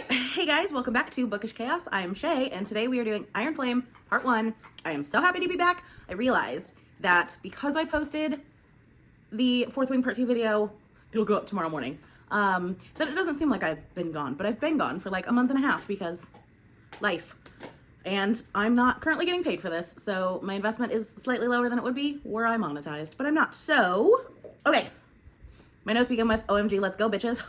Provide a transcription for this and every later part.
right, hey guys, welcome back to Bookish Chaos. I am Shay, and today we are doing Iron Flame Part 1. I am so happy to be back. I realized that because I posted the Fourth Wing Part 2 video, it'll go up tomorrow morning, that it doesn't seem like I've been gone, but I've been gone for like a month and a half because life. And I'm not currently getting paid for this, so my investment is slightly lower than it would be were I monetized, but I'm not. So, okay. My notes begin with, OMG, let's go, bitches.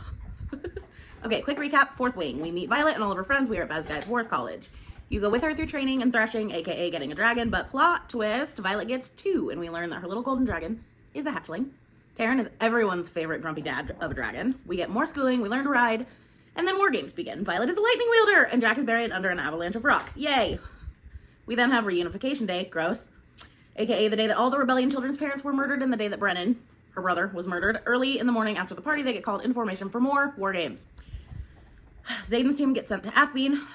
Okay, quick recap. Fourth Wing. We meet Violet and all of her friends. We are at Basgaiath War College. You go with her through training and threshing, aka getting a dragon, but plot twist, Violet gets 2, and we learn that her little golden dragon is a hatchling. Taran is everyone's favorite grumpy dad of a dragon. We get more schooling, we learn to ride, and then war games begin. Violet is a lightning wielder, and Jack is buried under an avalanche of rocks. Yay! We then have Reunification Day, gross, aka the day that all the rebellion children's parents were murdered and the day that Brennan, her brother, was murdered. Early in the morning after the party, they get called in formation for more war games. Xaden's team gets sent to Athbean.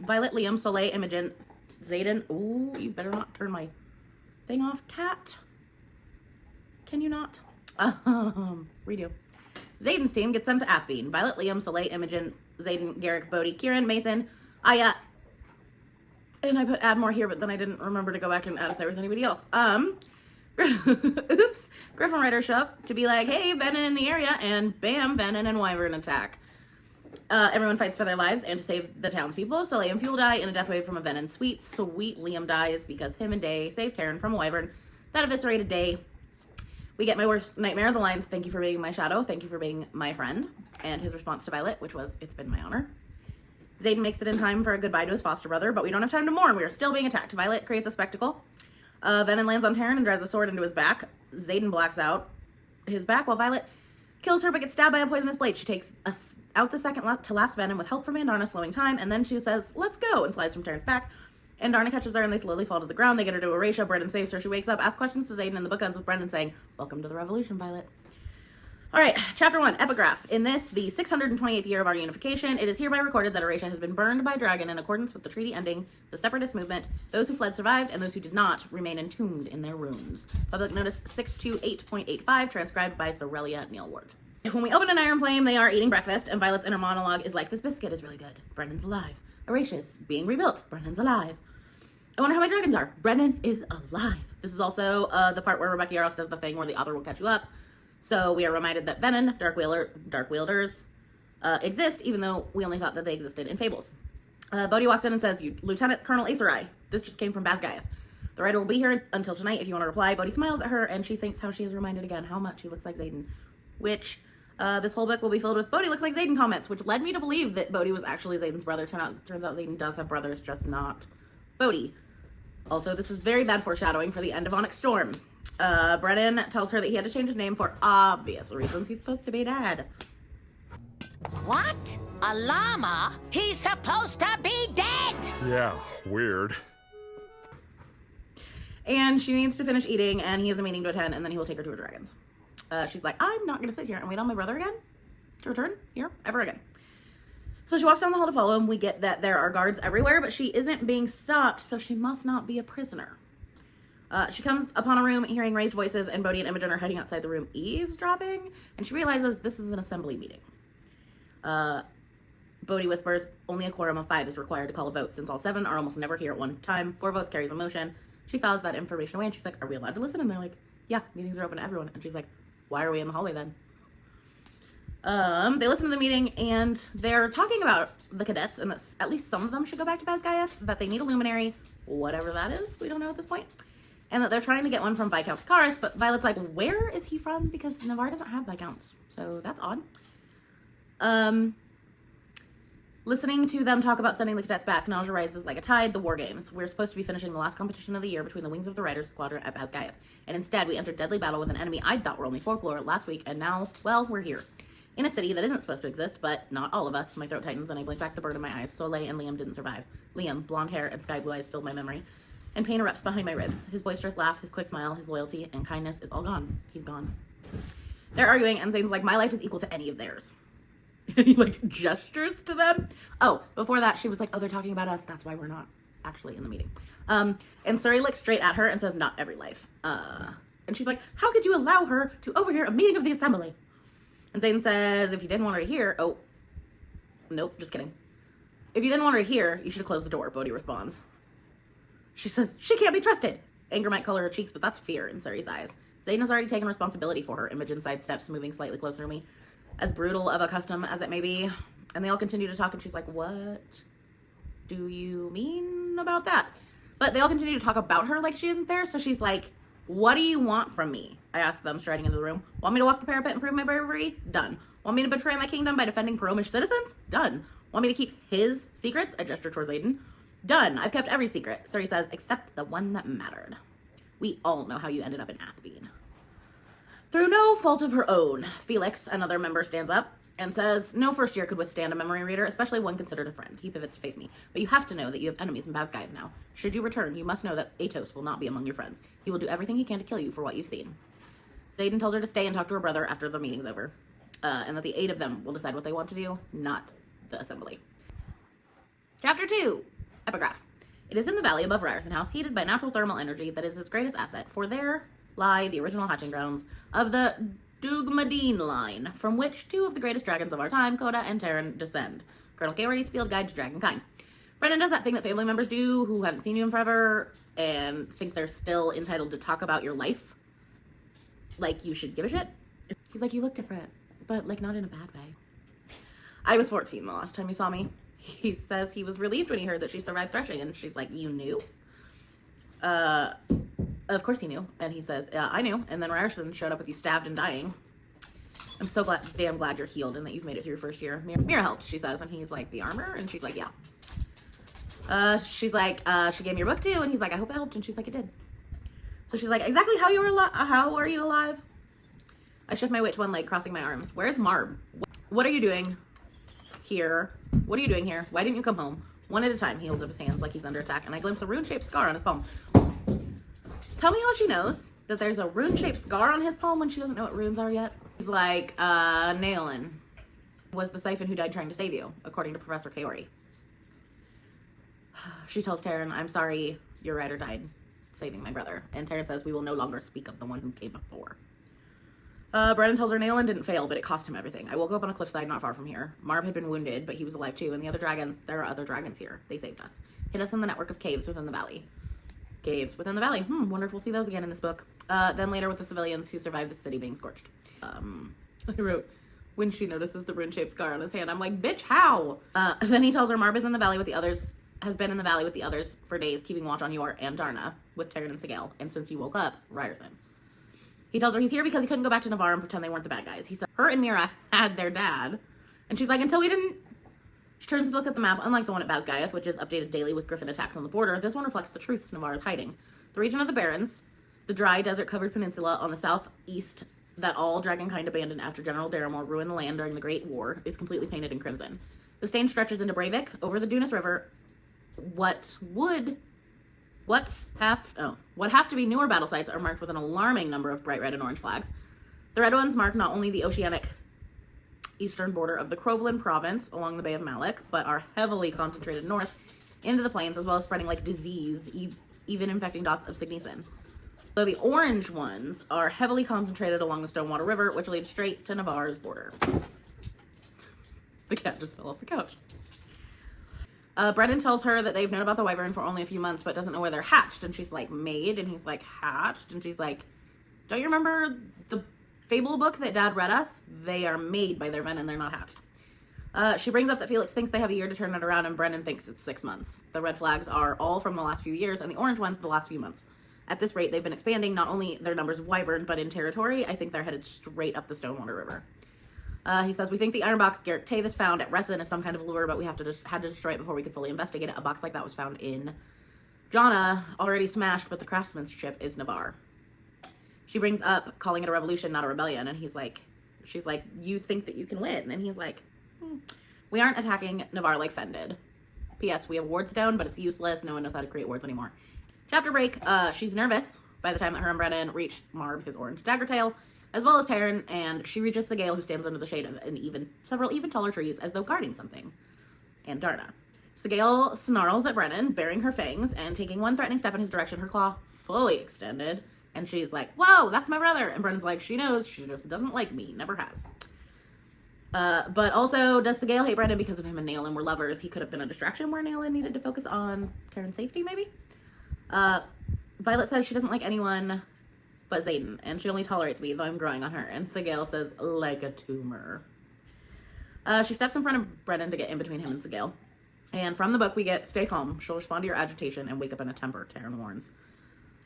Violet, Liam, Soleil, Imogen, Xaden. Ooh, you better not turn my thing off, cat. Can you not? Redo. Xaden's team gets sent to Athbean. Violet, Liam, Soleil, Imogen, Xaden, Garrick, Bodhi, Kieran, Mason, Aya. And I put add more here, but then I didn't remember to go back and add if there was anybody else. Oops. Griffin Rider show up to be like, hey, Venom in the area, and bam, Venom and Wyvern attack. Everyone fights for their lives and to save the townspeople. Soleil and Fuel die in a death wave from a Venom suite. Sweet Liam dies because him and Day saved Taran from a Wyvern that eviscerated Day. We get my worst nightmare of the lines, thank you for being my shadow, thank you for being my friend. And his response to Violet, which was, it's been my honor. Xaden makes it in time for a goodbye to his foster brother, but we don't have time to mourn. We are still being attacked. Violet creates a spectacle. Venom lands on Taran and drives a sword into his back. Xaden blacks out his back while Violet kills her but gets stabbed by a poisonous blade. She takes out the second to last Venom with help from Andarna slowing time, and then she says, let's go, and slides from Taran's back. Andarna catches her and they slowly fall to the ground. They get her to Erasure. Brennan saves her. She wakes up, asks questions to Xaden, and the book ends with Brennan saying, welcome to the revolution, Violet. Alright, Chapter 1, Epigraph. In this, the 628th year of our unification, it is hereby recorded that Erasure has been burned by a dragon in accordance with the treaty ending the separatist movement. Those who fled survived, and those who did not remain entombed in their runes. Public Notice 628.85, transcribed by Sorelia Neilwart. When we open an Iron Flame, they are eating breakfast, and Violet's inner monologue is like, this biscuit is really good. Brennan's alive. Erasure being rebuilt. Brennan's alive. I wonder how my dragons are. Brennan is alive. This is also the part where Rebecca Yarros does the thing where the author will catch you up. So we are reminded that Venom, Dark Wielders, exist, even though we only thought that they existed in fables. Bodhi walks in and says, Lieutenant Colonel Aetherai, this just came from Basgaiath. The writer will be here until tonight if you want to reply. Bodhi smiles at her, and she thinks how she is reminded again how much he looks like Xaden, which this whole book will be filled with Bodhi looks like Xaden comments, which led me to believe that Bodhi was actually Xaden's brother. Turns out Xaden does have brothers, just not Bodhi. Also, this is very bad foreshadowing for the end of Onyx Storm. Brennan tells her that he had to change his name for obvious reasons. He's supposed to be dead. What? A llama? He's supposed to be dead! Yeah, weird. And she needs to finish eating, and he has a meeting to attend, and then he will take her to her dragons. She's like, I'm not going to sit here and wait on my brother again to return here ever again. So she walks down the hall to follow him. We get that there are guards everywhere, but she isn't being stopped, so she must not be a prisoner. She comes upon a room hearing raised voices, and Bodhi and Imogen are hiding outside the room eavesdropping, and she realizes this is an assembly meeting. Bodhi whispers, only a quorum of 5 is required to call a vote, since all 7 are almost never here at one time. 4 votes carries a motion. She files that information away, and she's like, are we allowed to listen? And they're like, yeah, meetings are open to everyone. And she's like, why are we in the hallway then? They listen to the meeting, and they're talking about the cadets, and that at least some of them should go back to Basgaiath, that they need a luminary, whatever that is, we don't know at this point. And that they're trying to get one from Viscount Karis, but Violet's like, where is he from? Because Navarre doesn't have Viscounts, so that's odd. Listening to them talk about sending the cadets back, nausea rises like a tide. The war games. We're supposed to be finishing the last competition of the year between the wings of the Riders Squadron at Basgaiath, and instead we entered deadly battle with an enemy I thought were only folklore last week, and now, well, we're here. In a city that isn't supposed to exist, but not all of us. My throat tightens and I blink back the bird in my eyes. Soleil and Liam didn't survive. Liam, blonde hair and sky blue eyes filled my memory. And pain erupts behind my ribs. His boisterous laugh, his quick smile, his loyalty and kindness is all gone. He's gone. They're arguing, and Zane's like, my life is equal to any of theirs. And he, like, gestures to them. Oh, before that, she was like, oh, they're talking about us. That's why we're not actually in the meeting. And Suri looks straight at her and says, not every life. And she's like, how could you allow her to overhear a meeting of the assembly? And Zane says, if you didn't want her to hear, oh, nope, just kidding. If you didn't want her here, you should have closed the door, Bodhi responds. She says, she can't be trusted. Anger might color her cheeks, but that's fear in Suri's eyes. Zayden has already taken responsibility for her. Imogen sidesteps, moving slightly closer to me, as brutal of a custom as it may be. And they all continue to talk, and she's like, what do you mean about that? But they all continue to talk about her like she isn't there, so she's like, what do you want from me? I ask them, striding into the room. Want me to walk the parapet and prove my bravery? Done. Want me to betray my kingdom by defending Paromish citizens? Done. Want me to keep his secrets? I gesture towards Aiden. Done. I've kept every secret, Suri says, except the one that mattered. We all know how you ended up in Athbean. Through no fault of her own, Felix, another member, stands up and says, no first year could withstand a memory reader, especially one considered a friend. He pivots to face me. But you have to know that you have enemies in Basgaev now. Should you return, you must know that Atos will not be among your friends. He will do everything he can to kill you for what you've seen. Zayden tells her to stay and talk to her brother after the meeting's over, and that the 8 of them will decide what they want to do, not the assembly. Chapter 2. Epigraph. It is in the valley above Ryerson House, heated by natural thermal energy that is its greatest asset, for there lie the original hatching grounds of the Dugmadine line, from which 2 of the greatest dragons of our time, Coda and Terran, descend. Colonel Kaori's field guide to dragonkind. Brennan does that thing that family members do who haven't seen you in forever and think they're still entitled to talk about your life. Like you should give a shit. He's like, you look different, but like not in a bad way. I was 14 the last time you saw me. He says he was relieved when he heard that she survived threshing, and she's like, you knew? Of course he knew. And he says, I knew. And then Ryerson showed up with you stabbed and dying. I'm so damn glad you're healed and that you've made it through your first year. Mira helped, she says. And he's like, the armor? And she's like, yeah. She's like, she gave me your book too. And he's like, I hope it helped. And she's like, it did. So she's like, exactly how are you alive? I shift my weight to one leg, crossing my arms. Where's Marb? What are you doing here? What are you doing here? Why didn't you come home? One at a time, he holds up his hands like he's under attack, and I glimpse a rune-shaped scar on his palm. Tell me how she knows that there's a rune-shaped scar on his palm when she doesn't know what runes are yet. He's like, Naelin was the siphon who died trying to save you, according to Professor Kaori. She tells Terran, I'm sorry your rider died saving my brother. And Terran says, we will no longer speak of the one who came before. Brennan tells her Naelin didn't fail, but it cost him everything. I woke up on a cliffside not far from here. Marb had been wounded, but he was alive too. And the other dragons, there are other dragons here. They saved us. Hid us in the network of caves within the valley. Caves within the valley. Wonder if we'll see those again in this book. Then later with the civilians who survived the city being scorched. I wrote, when she notices the rune-shaped scar on his hand, I'm like, bitch, how? Then he tells her Marb is in the valley with the others, has been in the valley with the others for days, keeping watch on Yor and Darna, with Terran and Sigel. And since you woke up, Ryerson. He tells her he's here because he couldn't go back to Navarre and pretend they weren't the bad guys. He said her and Mira had their dad. And she's like, until we didn't. She turns to look at the map. Unlike the one at Basgaev, which is updated daily with Griffin attacks on the border, this one reflects the truths Navarre is hiding. The region of the Barrens, the dry desert-covered peninsula on the southeast that all dragonkind abandoned after General Daramore ruined the land during the Great War, is completely painted in crimson. The stain stretches into Breivik, over the Dunas River. What have to be newer battle sites are marked with an alarming number of bright red and orange flags. The red ones mark not only the oceanic eastern border of the Crovelin province along the Bay of Malek, but are heavily concentrated north into the plains, as well as spreading like disease, even infecting dots of Signisin. So the orange ones are heavily concentrated along the Stonewater River, which leads straight to Navarre's border. The cat just fell off the couch. Brennan tells her that they've known about the wyvern for only a few months, but doesn't know where they're hatched. And she's like, made? And he's like, hatched? And she's like, don't you remember the fable book that Dad read us? They are made by their venom, they're not hatched. She brings up that Felix thinks they have a year to turn it around, and Brennan thinks it's 6 months. The red flags are all from the last few years, and the orange ones the last few months. At this rate, they've been expanding not only their numbers of wyvern, but in territory. I think they're headed straight up the Stonewater River. He says, we think the iron box Garrett Tavis found at Resin is some kind of lure, but we had to destroy it before we could fully investigate it. A box like that was found in Jana, already smashed, but the craftsmanship is Navarre. She brings up calling it a revolution, not a rebellion, and she's like, you think that you can win? And he's like, we aren't attacking Navarre like Fen did. P.S. We have Wardstone, but it's useless. No one knows how to create wards anymore. Chapter break. She's nervous by the time that her and Brennan reach Marb, his orange dagger tail, as well as Terran, and she reaches Sigale, who stands under the shade of several even taller trees, as though guarding something. And Darna. Sigale snarls at Brennan, baring her fangs, and taking one threatening step in his direction, her claw fully extended. And she's like, whoa, that's my brother. And Brennan's like, she knows, she just doesn't like me, never has. But also, does Sigale hate Brennan because of him and Naolan were lovers? He could have been a distraction where Naolan needed to focus on Taryn's safety, maybe? Violet says she doesn't like anyone but Xaden, and she only tolerates me, though I'm growing on her. And Sigale says, like a tumor. She steps in front of Brennan to get in between him and Sigale. And from the book, we get, stay calm, she'll respond to your agitation and wake up in a temper, Taryn warns.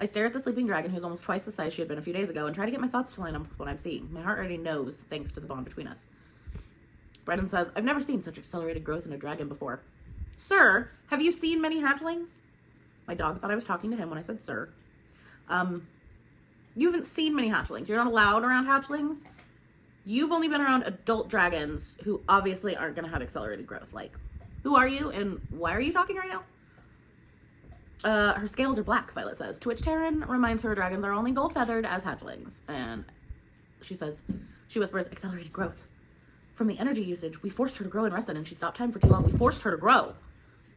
I stare at the sleeping dragon, who's almost twice the size she had been a few days ago, and try to get my thoughts to line up with what I'm seeing. My heart already knows, thanks to the bond between us. Brennan says, I've never seen such accelerated growth in a dragon before. Sir, have you seen many hatchlings? My dog thought I was talking to him when I said sir. You haven't seen many hatchlings. You're not allowed around hatchlings. You've only been around adult dragons who obviously aren't going to have accelerated growth. Like, who are you and why are you talking right now? Her scales are black, Violet says, to which Taryn reminds her dragons are only gold-feathered as hatchlings. And she whispers, accelerated growth. From the energy usage, we forced her to grow in Resin, and she stopped time for too long. We forced her to grow.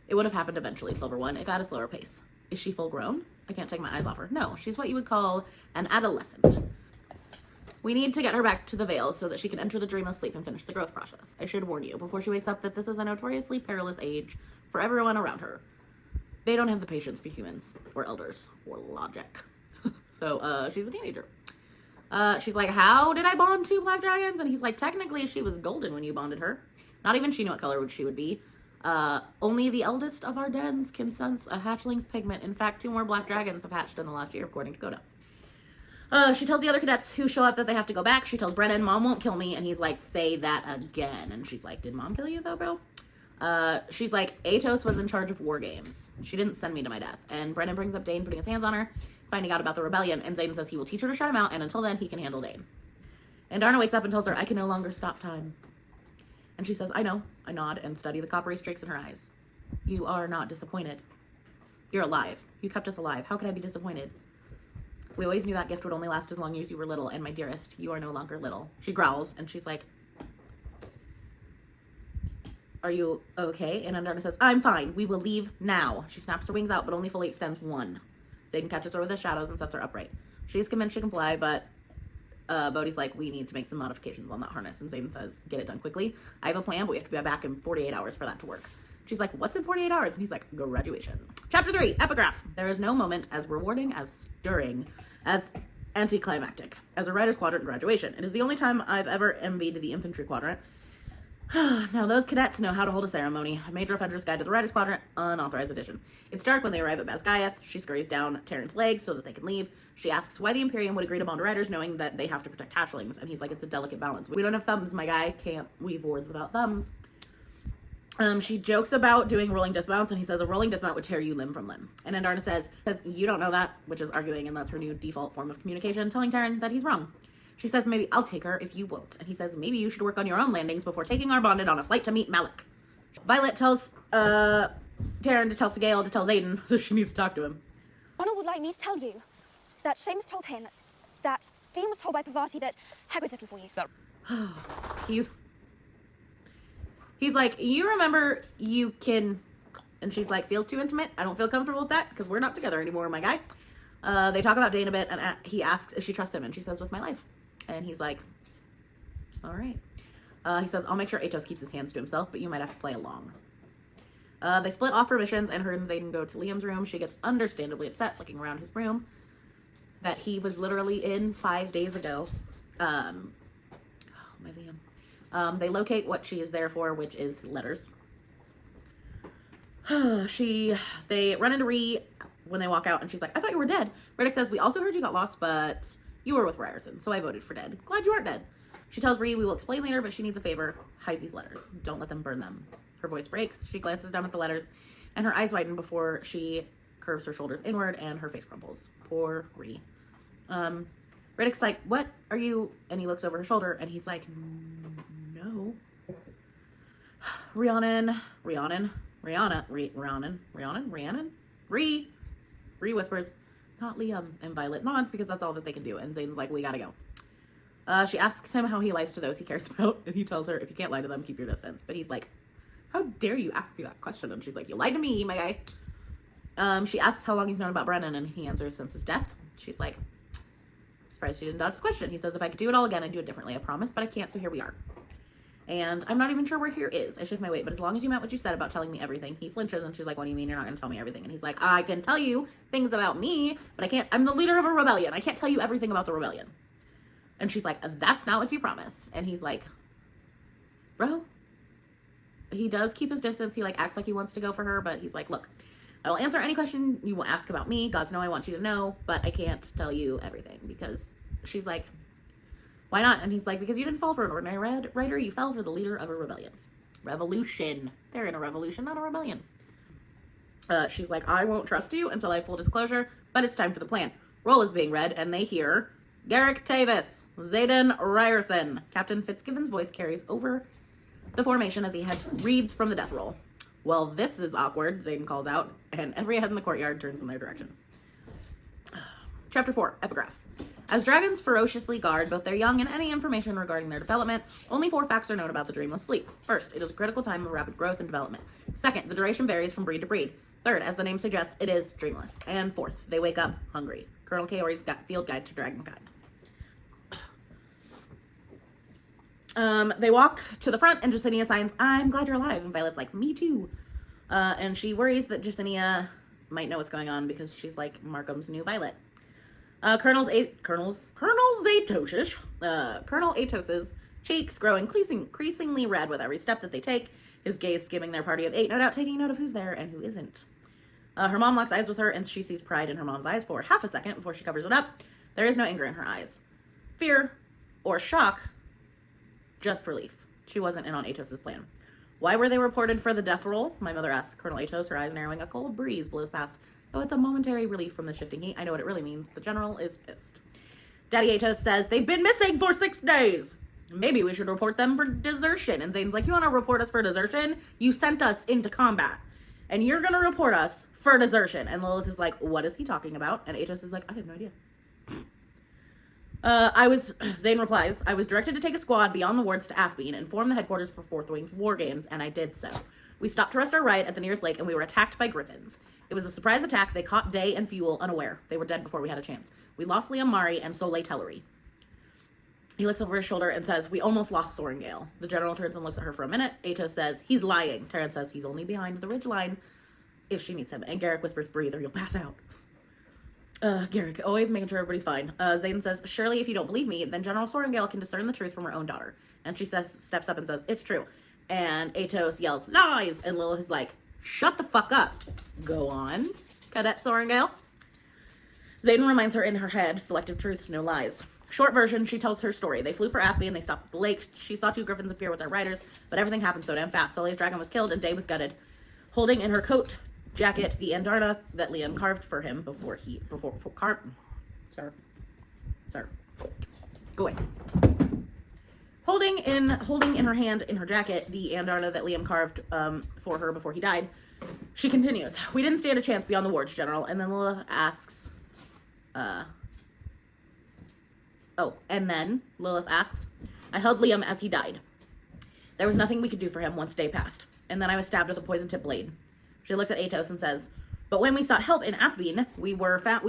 It would have happened eventually, Silver One, if at a slower pace. Is she full grown? I can't take my eyes off her. No, she's what you would call an adolescent. We need to get her back to the Vale so that she can enter the dreamless sleep and finish the growth process. I should warn you before she wakes up that this is a notoriously perilous age for everyone around her. They don't have the patience for humans, or elders, or logic. So, she's a teenager. She's like, how did I bond two black dragons? And he's like, technically she was golden when you bonded her. Not even she knew what color she would be. Only the eldest of our dens can sense a hatchling's pigment. In fact, 2 more black dragons have hatched in the last year, according to Coda. She tells the other cadets who show up that they have to go back. She tells Brennan, Mom won't kill me. And he's like, say that again. And she's like, did Mom kill you though, bro? She's like, Atos was in charge of war games. She didn't send me to my death. And Brennan brings up Dane putting his hands on her, finding out about the rebellion. And Xaden says he will teach her to shut him out. And until then, he can handle Dane. And Darna wakes up and tells her, I can no longer stop time. And she says, I know. I nod and study the coppery streaks in her eyes. You are not disappointed. You're alive. You kept us alive. How could I be disappointed? We always knew that gift would only last as long as you were little, and my dearest, you are no longer little. She growls, and she's like, are you okay? And Darna says, I'm fine. We will leave now. She snaps her wings out, but only fully extends one. Xaden catches her with his shadows and sets her upright. She's convinced she can fly, but Bodhi's like, we need to make some modifications on that harness. And Xaden says, get it done quickly. I have a plan, but we have to be back in 48 hours for that to work. She's like, what's in 48 hours? And he's like, graduation. Chapter 3, Epigraph. There is no moment as rewarding, as stirring, as anticlimactic as a Rider's Quadrant graduation. It is the only time I've ever envied the Infantry Quadrant. Now, those cadets know how to hold a ceremony. A Major Offender's Guide to the Rider's Quadrant, unauthorized edition. It's dark when they arrive at Basgaeth. She scurries down Taryn's legs so that they can leave. She asks why the Imperium would agree to bond to riders knowing that they have to protect hatchlings. And he's like, it's a delicate balance. We don't have thumbs, my guy. Can't weave words without thumbs. She jokes about doing rolling dismounts, and he says a rolling dismount would tear you limb from limb. And then Darna says, you don't know that, which is arguing, and that's her new default form of communication, telling Taryn that he's wrong. She says, maybe I'll take her if you won't. And he says, maybe you should work on your own landings before taking our bonded on a flight to meet Malik. Violet tells Taryn to tell Sigale to tell Xaden that she needs to talk to him. Ronald would like me to tell you that Seamus told him that Dean was told by Parvati that Hagrid's looking for you. He's like, you remember you can... And she's like, feels too intimate. I don't feel comfortable with that because we're not together anymore, my guy. They talk about Dane a bit, and he asks if she trusts him, and she says, with my life. And he's like, all right. He says, I'll make sure Atos keeps his hands to himself, but you might have to play along. They split off for missions, and her and Xaden go to Liam's room. She gets understandably upset looking around his room that he was literally in 5 days ago. Oh, my Liam. They locate what she is there for, which is letters. They run into Ree when they walk out, and she's like, I thought you were dead. Riddick says, we also heard you got lost, but you were with Ryerson, so I voted for dead. Glad you aren't dead. She tells Ree we will explain later, but she needs a favor. Hide these letters. Don't let them burn them. Her voice breaks. She glances down at the letters, and her eyes widen before she curves her shoulders inward, and her face crumples. Poor Ree. Riddick's like, what are you? And he looks over her shoulder, and he's like, no. Rhiannon. Ree whispers, not Liam. And Violet nods because that's all that they can do. And Xaden's like, we gotta go. She asks him how he lies to those he cares about. And he tells her, if you can't lie to them, keep your distance. But he's like, how dare you ask me that question? And she's like, you lied to me, my guy. She asks how long he's known about Brennan. And he answers, since his death. She's like, surprised she didn't dodge the question. He says, if I could do it all again, I'd do it differently. I promise, but I can't, so here we are. And I'm not even sure where here is. I shift my weight, but as long as you meant what you said about telling me everything. He flinches and she's like, what do you mean you're not going to tell me everything? And he's like, I can tell you things about me, but I can't. I'm the leader of a rebellion. I can't tell you everything about the rebellion. And she's like, that's not what you promised. And he's like, bro. He does keep his distance. He like acts like he wants to go for her, but he's like, look, I will answer any question you will ask about me. Gods know I want you to know, but I can't tell you everything. Because she's like, why not? And he's like, because you didn't fall for an ordinary writer. You fell for the leader of a rebellion. Revolution. They're in a revolution, not a rebellion. She's like, I won't trust you until I have full disclosure, but it's time for the plan. Roll is being read, and they hear Garrick Tavis, Zayden Ryerson. Captain Fitzgibbon's voice carries over the formation as he reads from the death roll. Well, this is awkward, Zayden calls out, and every head in the courtyard turns in their direction. Chapter 4, Epigraph. As dragons ferociously guard both their young and any information regarding their development, only 4 facts are known about the dreamless sleep. First, it is a critical time of rapid growth and development. Second, the duration varies from breed to breed. Third, as the name suggests, it is dreamless. And fourth, they wake up hungry. Colonel Kaori's Field Guide to Dragonkind. They walk to the front and Jacinia signs, I'm glad you're alive. And Violet's like, me too. And she worries that Jacinia might know what's going on because she's like Markham's new Violet. Colonel Atos's cheeks grow increasingly red with every step that they take, his gaze skimming their party of 8, no doubt taking note of who's there and who isn't. Her mom locks eyes with her, and she sees pride in her mom's eyes for half a second before she covers it up. There is no anger in her eyes. Fear or shock, just relief. She wasn't in on Atos's plan. Why were they reported for the death roll? My mother asks Colonel Atos, her eyes narrowing. A cold breeze blows past. Though it's a momentary relief from the shifting heat, I know what it really means. The general is pissed. Daddy Atos says, they've been missing for 6 days. Maybe we should report them for desertion. And Zane's like, you want to report us for desertion? You sent us into combat. And you're going to report us for desertion. And Lilith is like, what is he talking about? And Atos is like, I have no idea. Zane replies, I was directed to take a squad beyond the wards to Athbean and form the headquarters for Fourth Wing's war games, and I did so. We stopped to rest our right at the nearest lake, and we were attacked by griffins. It was a surprise attack. They caught Day and Fuel unaware. They were dead before we had a chance. We lost Liam Mari and Soleil Tellery. He looks over his shoulder and says, we almost lost Sorengale. The general turns and looks at her for a minute. Atos says, he's lying. Terran says, he's only behind the ridge line if she needs him. And Garrick whispers, breathe or you'll pass out. Garrick, always making sure everybody's fine. Zayden says, surely if you don't believe me, then General Sorengale can discern the truth from her own daughter. And she steps up and says, it's true. And Atos yells, lies! And Lilith is like, shut the fuck up. Go on, Cadet Sorengale. Zayden reminds her in her head, selective truths, no lies. Short version, she tells her story. They flew for Athbean, they stopped at the lake. She saw 2 griffins appear with their riders, but everything happened so damn fast. Soleil's dragon was killed and Day was gutted. Holding in her coat jacket the Andarna that Liam carved for him Sir. Go away. Holding in her hand in her jacket the Andarna that Liam carved for her before he died, she continues, we didn't stand a chance beyond the wards, General. And then Lilith asks, I held Liam as he died. There was nothing we could do for him once day passed. And then I was stabbed with a poison-tipped blade. She looks at Atos and says, but when we sought help in Athbean, we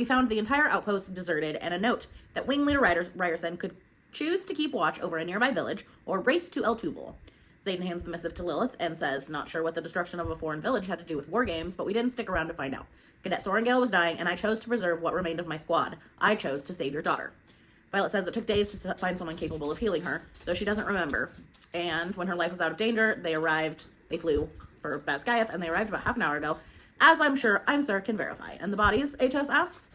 found the entire outpost deserted and a note that Wing Leader Ryerson could choose to keep watch over a nearby village or race to El Tubal. Zayden hands the missive to Lilith and says, not sure what the destruction of a foreign village had to do with war games, but we didn't stick around to find out. Cadet Sorengale was dying, and I chose to preserve what remained of my squad. I chose to save your daughter. Violet says it took days to find someone capable of healing her, though she doesn't remember. And when her life was out of danger, they flew for Basgaeth, and they arrived about half an hour ago, as I'm sure can verify. And the bodies, Atos asks?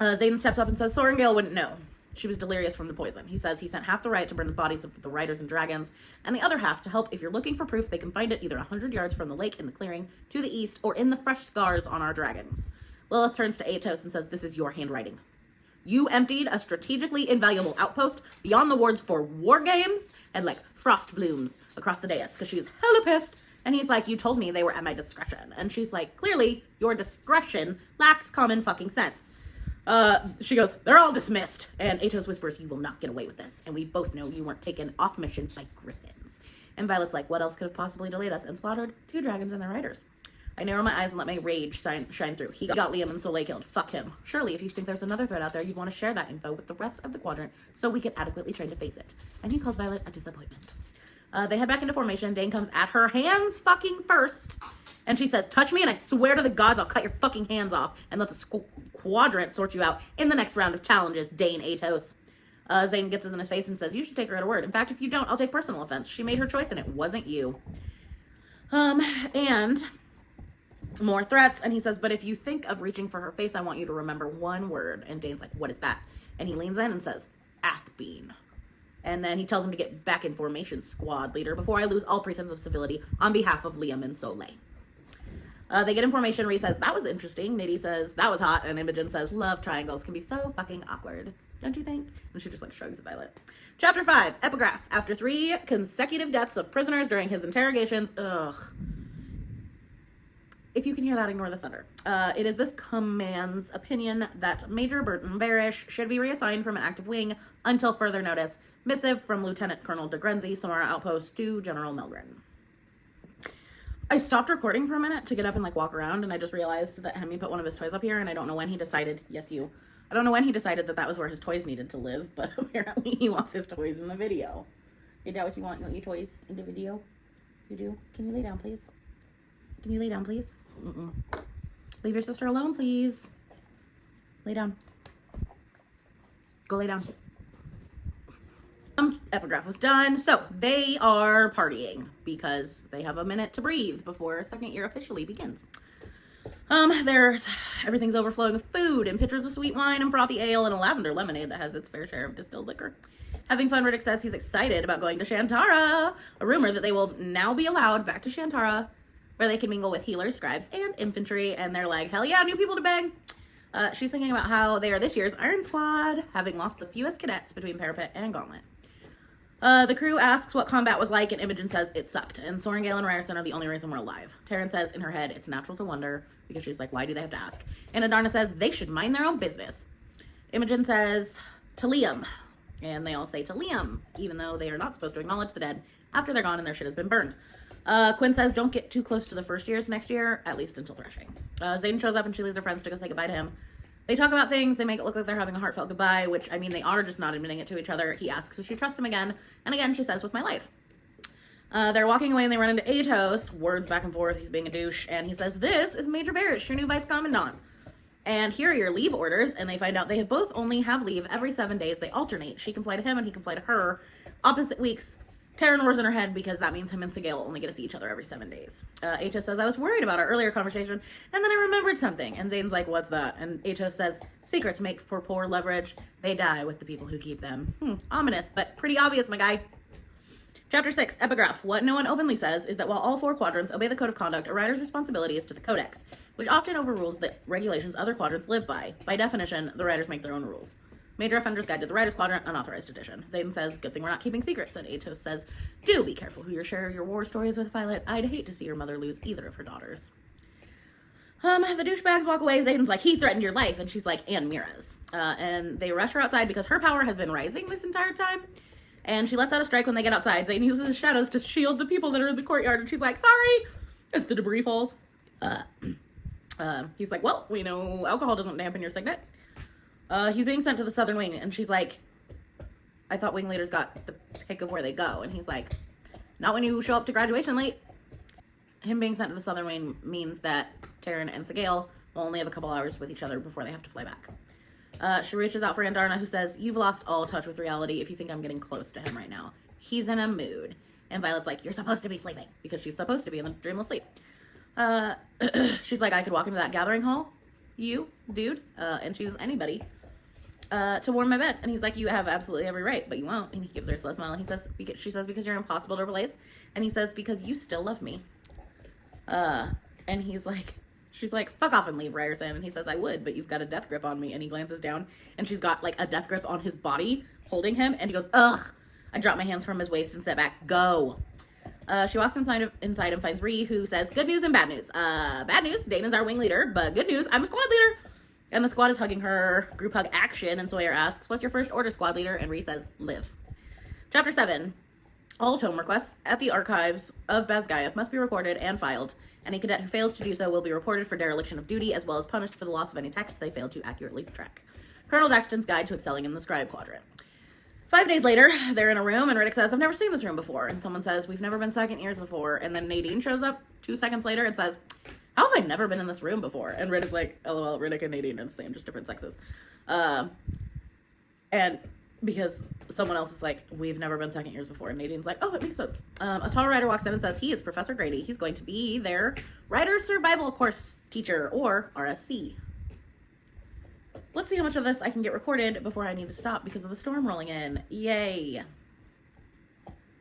Zayden steps up and says, Sorengale wouldn't know. She was delirious from the poison. He says he sent half the right to burn the bodies of the riders and dragons, and the other half to help if you're looking for proof they can find it either 100 yards from the lake in the clearing to the east or in the fresh scars on our dragons. Lilith turns to Atos and says, this is your handwriting. You emptied a strategically invaluable outpost beyond the wards for war games and like frost blooms across the dais because she's hella pissed. And he's like, you told me they were at my discretion. And she's like, clearly your discretion lacks common fucking sense. She goes, they're all dismissed. And Atos whispers, you will not get away with this. And we both know you weren't taken off mission by griffins. And Violet's like, what else could have possibly delayed us? And slaughtered 2 dragons and their riders. I narrow my eyes and let my rage shine through. He got Liam and Soleil killed. Fuck him. Surely, if you think there's another threat out there, you'd want to share that info with the rest of the quadrant so we can adequately train to face it. And he calls Violet a disappointment. They head back into formation. Dane comes at her hands fucking first. And she says, touch me and I swear to the gods I'll cut your fucking hands off and let the quadrant sort you out in the next round of challenges, Dane Atos. Zane gets in his face and says, you should take her at her word. In fact, if you don't, I'll take personal offense. She made her choice and it wasn't you. And more threats. And he says, but if you think of reaching for her face, I want you to remember one word. And Dane's like, what is that? And he leans in and says, Athbean. And then he tells him to get back in formation, squad leader, before I lose all pretense of civility on behalf of Liam and Soleil. They get in formation. Rhys says, that was interesting. Nidhi says, that was hot. And Imogen says, love triangles can be so fucking awkward. Don't you think? And she just like shrugs at Violet. Chapter 5, Epigraph. After 3 consecutive deaths of prisoners during his interrogations. Ugh. If you can hear that, ignore the thunder. It is this command's opinion that Major Burton Barish should be reassigned from an active wing until further notice. Missive from Lieutenant Colonel de Grenzy, Samara Outpost, to General Milgren. I stopped recording for a minute to get up and like walk around, and I just realized that Hemi put one of his toys up here, and I don't know when he decided, yes you, I don't know when he decided that that was where his toys needed to live, but apparently he wants his toys in the video. Is that what you want? You want your toys in the video? You do? Can you lay down, please? Can you lay down, please? Mm-mm. Leave your sister alone, please. Lay down. Go lay down. Epigraph was done, so they are partying because they have a minute to breathe before second year officially begins. Everything's overflowing with food and pitchers of sweet wine and frothy ale and a lavender lemonade that has its fair share of distilled liquor. Having fun, Riddick says he's excited about going to Shantara, a rumor that they will now be allowed back to Shantara, where they can mingle with healers, scribes, and infantry, and they're like, hell yeah, new people to bang. She's thinking about how they are this year's Iron Squad, having lost the fewest cadets between Parapet and Gauntlet. The crew asks what combat was like, and Imogen says it sucked, and Sorengale and Ryerson are the only reason we're alive. Taryn says in her head it's natural to wonder, because she's like, why do they have to ask? And Adarna says they should mind their own business. Imogen says to Liam, and they all say to Liam, even though they are not supposed to acknowledge the dead after they're gone and their shit has been burned. Quinn says don't get too close to the first years next year, at least until threshing. Zane shows up and she leaves her friends to go say goodbye to him. They talk about things, they make it look like they're having a heartfelt goodbye, which, I mean, they are just not admitting it to each other. He asks if she trusts him again, and again, she says, with my life. They're walking away and they run into Atos, words back and forth, he's being a douche, and he says, this is Major Barish, your new Vice Commandant. And here are your leave orders, and they find out they both only have leave every 7 days. They alternate. She can fly to him and he can fly to her. Opposite weeks. Taryn roars in her head because that means him and Sigale only get to see each other every 7 days. Atos says, I was worried about our earlier conversation, and then I remembered something. And Zane's like, what's that? And Atos says, secrets make for poor leverage. They die with the people who keep them. Ominous, but pretty obvious, my guy. Chapter 6, Epigraph. What no one openly says is that while all 4 quadrants obey the code of conduct, a rider's responsibility is to the codex, which often overrules the regulations other quadrants live by. By definition, the riders make their own rules. Major Offender's Guide to the Riders Quadrant, unauthorized edition. Zayden says, good thing we're not keeping secrets. And Atos says, do be careful who you share your war stories with, Violet. I'd hate to see your mother lose either of her daughters. The douchebags walk away. Zayden's like, he threatened your life. And she's like, and Mira's. And they rush her outside because her power has been rising this entire time. And she lets out a strike when they get outside. Zayden uses his shadows to shield the people that are in the courtyard. And she's like, sorry, as the debris falls. He's like, well, we know alcohol doesn't dampen your signet. He's being sent to the Southern Wing, and she's like, I thought wing leaders got the pick of where they go. And he's like, not when you show up to graduation late. Him being sent to the Southern Wing means that Taryn and Sigale will only have a couple hours with each other before they have to fly back. She reaches out for Andarna, who says, you've lost all touch with reality if you think I'm getting close to him right now. He's in a mood. And Violet's like, you're supposed to be sleeping, because she's supposed to be in the dreamless sleep. She's like, I could walk into that gathering hall, you, dude, and choose anybody. To warm my bed. And he's like, you have absolutely every right, but you won't. And he gives her a slow smile. And she says, because you're impossible to replace. And he says, because you still love me. And he's like, she's like, fuck off and leave, Ryerson. And he says, I would, but you've got a death grip on me. And he glances down and she's got like a death grip on his body holding him. And he goes, ugh. I drop my hands from his waist and step back. Go. She walks inside and finds Rhee, who says, good news and bad news. Bad news, Dana's our wing leader, but good news, I'm a squad leader. And the squad is hugging her, group hug action, and Sawyer asks, what's your first order, squad leader? And Rhee says, live. Chapter 7. All tome requests at the archives of Basgaev must be recorded and filed. Any cadet who fails to do so will be reported for dereliction of duty, as well as punished for the loss of any text they failed to accurately track. Colonel Daxton's Guide to Excelling in the Scribe Quadrant. 5 days later, they're in a room, and Riddick says, I've never seen this room before. And someone says, we've never been second years before. And then Nadine shows up 2 seconds later and says, how have I never been in this room before? And Riddick's like, LOL, Riddick and Nadine are the same, just different sexes. And because someone else is like, we've never been second years before. And Nadine's like, oh, it makes sense. A tall writer walks in and says he is Professor Grady. He's going to be their writer survival course teacher, or RSC. Let's see how much of this I can get recorded before I need to stop because of the storm rolling in. Yay.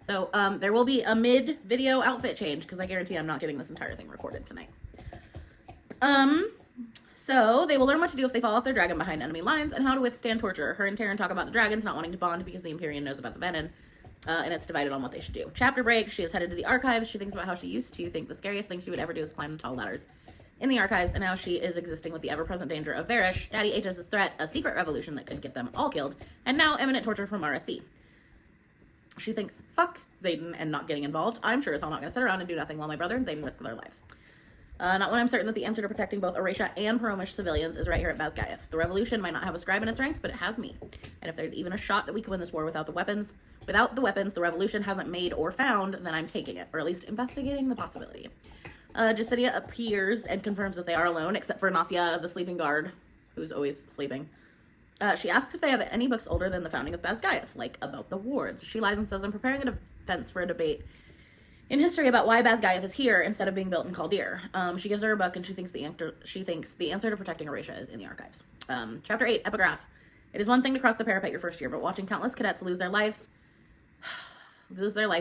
So there will be a mid-video outfit change because I guarantee I'm not getting this entire thing recorded tonight. So they will learn what to do if they fall off their dragon behind enemy lines and how to withstand torture. Her and Taryn talk about the dragons not wanting to bond because the Empyrean knows about the venom, and it's divided on what they should do. Chapter break. She is headed to the archives. She thinks about how she used to think the scariest thing she would ever do is climb the tall ladders in the archives, and now she is existing with the ever-present danger of Varish, Daddy Atos' threat, a secret revolution that could get them all killed, and now imminent torture from RSC. She thinks, fuck Xaden and not getting involved. I'm sure as hell not going to sit around and do nothing while my brother and Xaden risk their lives. Not when I'm certain that the answer to protecting both Orisha and Paromish civilians is right here at Basgiath. The revolution might not have a scribe in its ranks, but it has me. And if there's even a shot that we could win this war without the weapons the revolution hasn't made or found, then I'm taking it, or at least investigating the possibility. Jacidia appears and confirms that they are alone, except for Nasia, the sleeping guard, who's always sleeping. She asks if they have any books older than the founding of Basgiath, like about the wards. She lies and says, I'm preparing a defense for a debate in history about why Basgiath is here instead of being built in Kaldir. She gives her a book, and she thinks the answer to protecting Orisha is in the archives. Chapter 8, Epigraph. It is one thing to cross the parapet your first year, but watching countless cadets lose their life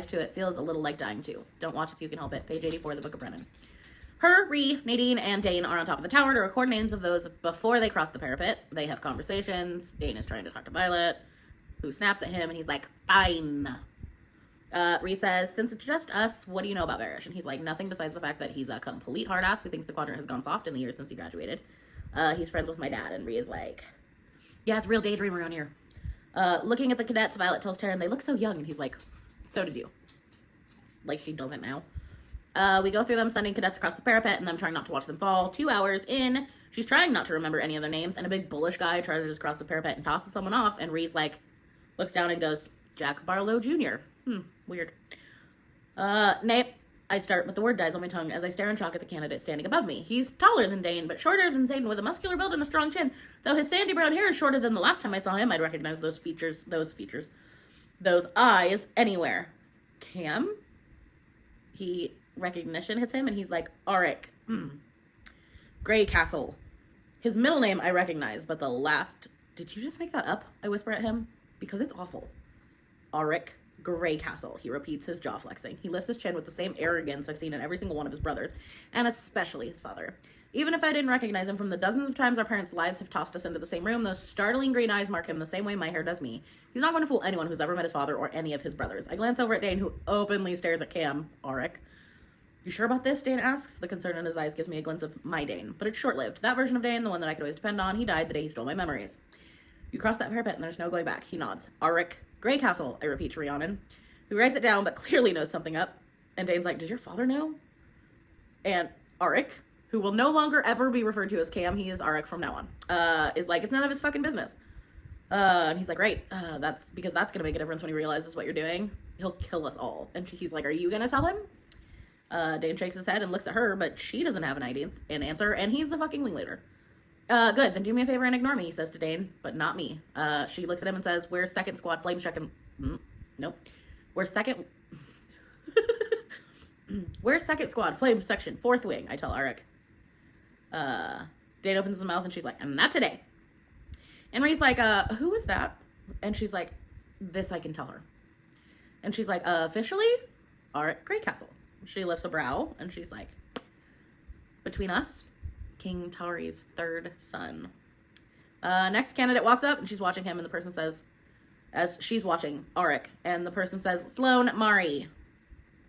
to it feels a little like dying too. Don't watch if you can help it. Page 84, the Book of Brennan. Her, Ree, Nadine, and Dane are on top of the tower to record names of those before they cross the parapet. They have conversations. Dane is trying to talk to Violet, who snaps at him, and he's like, fine. Ree says, since it's just us, what do you know about Varish? And he's like, nothing besides the fact that he's a complete hard ass who thinks the quadrant has gone soft in the years since he graduated. He's friends with my dad. And Ree is like, yeah, it's a real daydream around here. Looking at the cadets, Violet tells Taryn they look so young, and he's like, so did you. Like she doesn't now. We go through them sending cadets across the parapet and them trying not to watch them fall. 2 hours in, she's trying not to remember any of their names, and a big bullish guy tries to just cross the parapet and tosses someone off, and Ree's like, looks down and goes, Jack Barlow Jr. Weird. Nape. I start, but the word dies on my tongue as I stare in shock at the candidate standing above me. He's taller than Dane, but shorter than Xaden with a muscular build and a strong chin. Though his sandy brown hair is shorter than the last time I saw him, I'd recognize those eyes anywhere. Cam? Recognition hits him, and he's like, Auric. Greycastle. His middle name I recognize, but the last... Did you just make that up? I whisper at him. Because it's awful. Auric Greycastle. He repeats, his jaw flexing. He lifts his chin with the same arrogance I've seen in every single one of his brothers, and especially his father. Even if I didn't recognize him from the dozens of times our parents' lives have tossed us into the same room, those startling green eyes mark him the same way my hair does me. He's not going to fool anyone who's ever met his father or any of his brothers. I glance over at Dane, who openly stares at Cam. Auric. You sure about this? Dane asks. The concern in his eyes gives me a glimpse of my Dane, but it's short-lived. That version of Dane, the one that I could always depend on, he died the day he stole my memories. You cross that parapet and there's no going back. He nods. Auric Greycastle, I repeat to Rhiannon, who writes it down but clearly knows something up. And Dane's like, does your father know? And Auric, who will no longer ever be referred to as Cam, he is Auric from now on, is like, it's none of his fucking business. And he's like, great, that's gonna make a difference when he realizes what you're doing. He'll kill us all. And he's like, are you gonna tell him? Dane shakes his head and looks at her, but she doesn't have an answer, and he's the fucking leader. Good, then do me a favor and ignore me, he says to Dane, but not me. She looks at him and says, where's second squad flame checking? Nope. Where's second squad flame section 4th wing, I tell Auric. Dane opens his mouth and she's like, not today. And Ree's like, who is that? And she's like, this I can tell her. And she's like, officially? Auric Greycastle. She lifts a brow and she's like, between us, King Tari's 3rd son. Next candidate walks up and she's watching him, and the person says, as she's watching Auric, and the person says, Sloane Mari,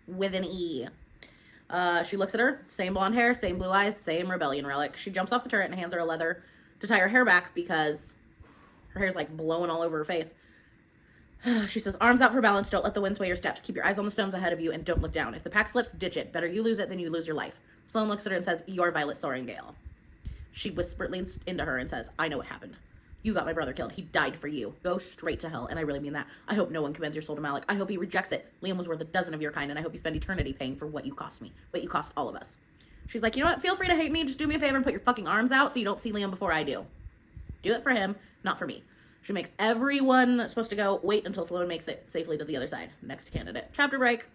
with an E. She looks at her, same blonde hair, same blue eyes, same rebellion relic. She jumps off the turret and hands her a leather to tie her hair back because her hair's like blowing all over her face. She says, arms out for balance, don't let the wind sway your steps. Keep your eyes on the stones ahead of you and don't look down. If the pack slips, ditch it. Better you lose it than you lose your life. Sloane looks at her and says, you're Violet Soaringale. She leans into her and says, I know what happened. You got my brother killed. He died for you. Go straight to hell. And I really mean that. I hope no one commends your soul to Malik. I hope he rejects it. Liam was worth a dozen of your kind, and I hope you spend eternity paying for what you cost me. What you cost all of us. She's like, you know what? Feel free to hate me. Just do me a favor and put your fucking arms out so you don't see Liam before I do. Do it for him, not for me. She makes everyone that's supposed to go wait until Sloane makes it safely to the other side. Next candidate. Chapter break.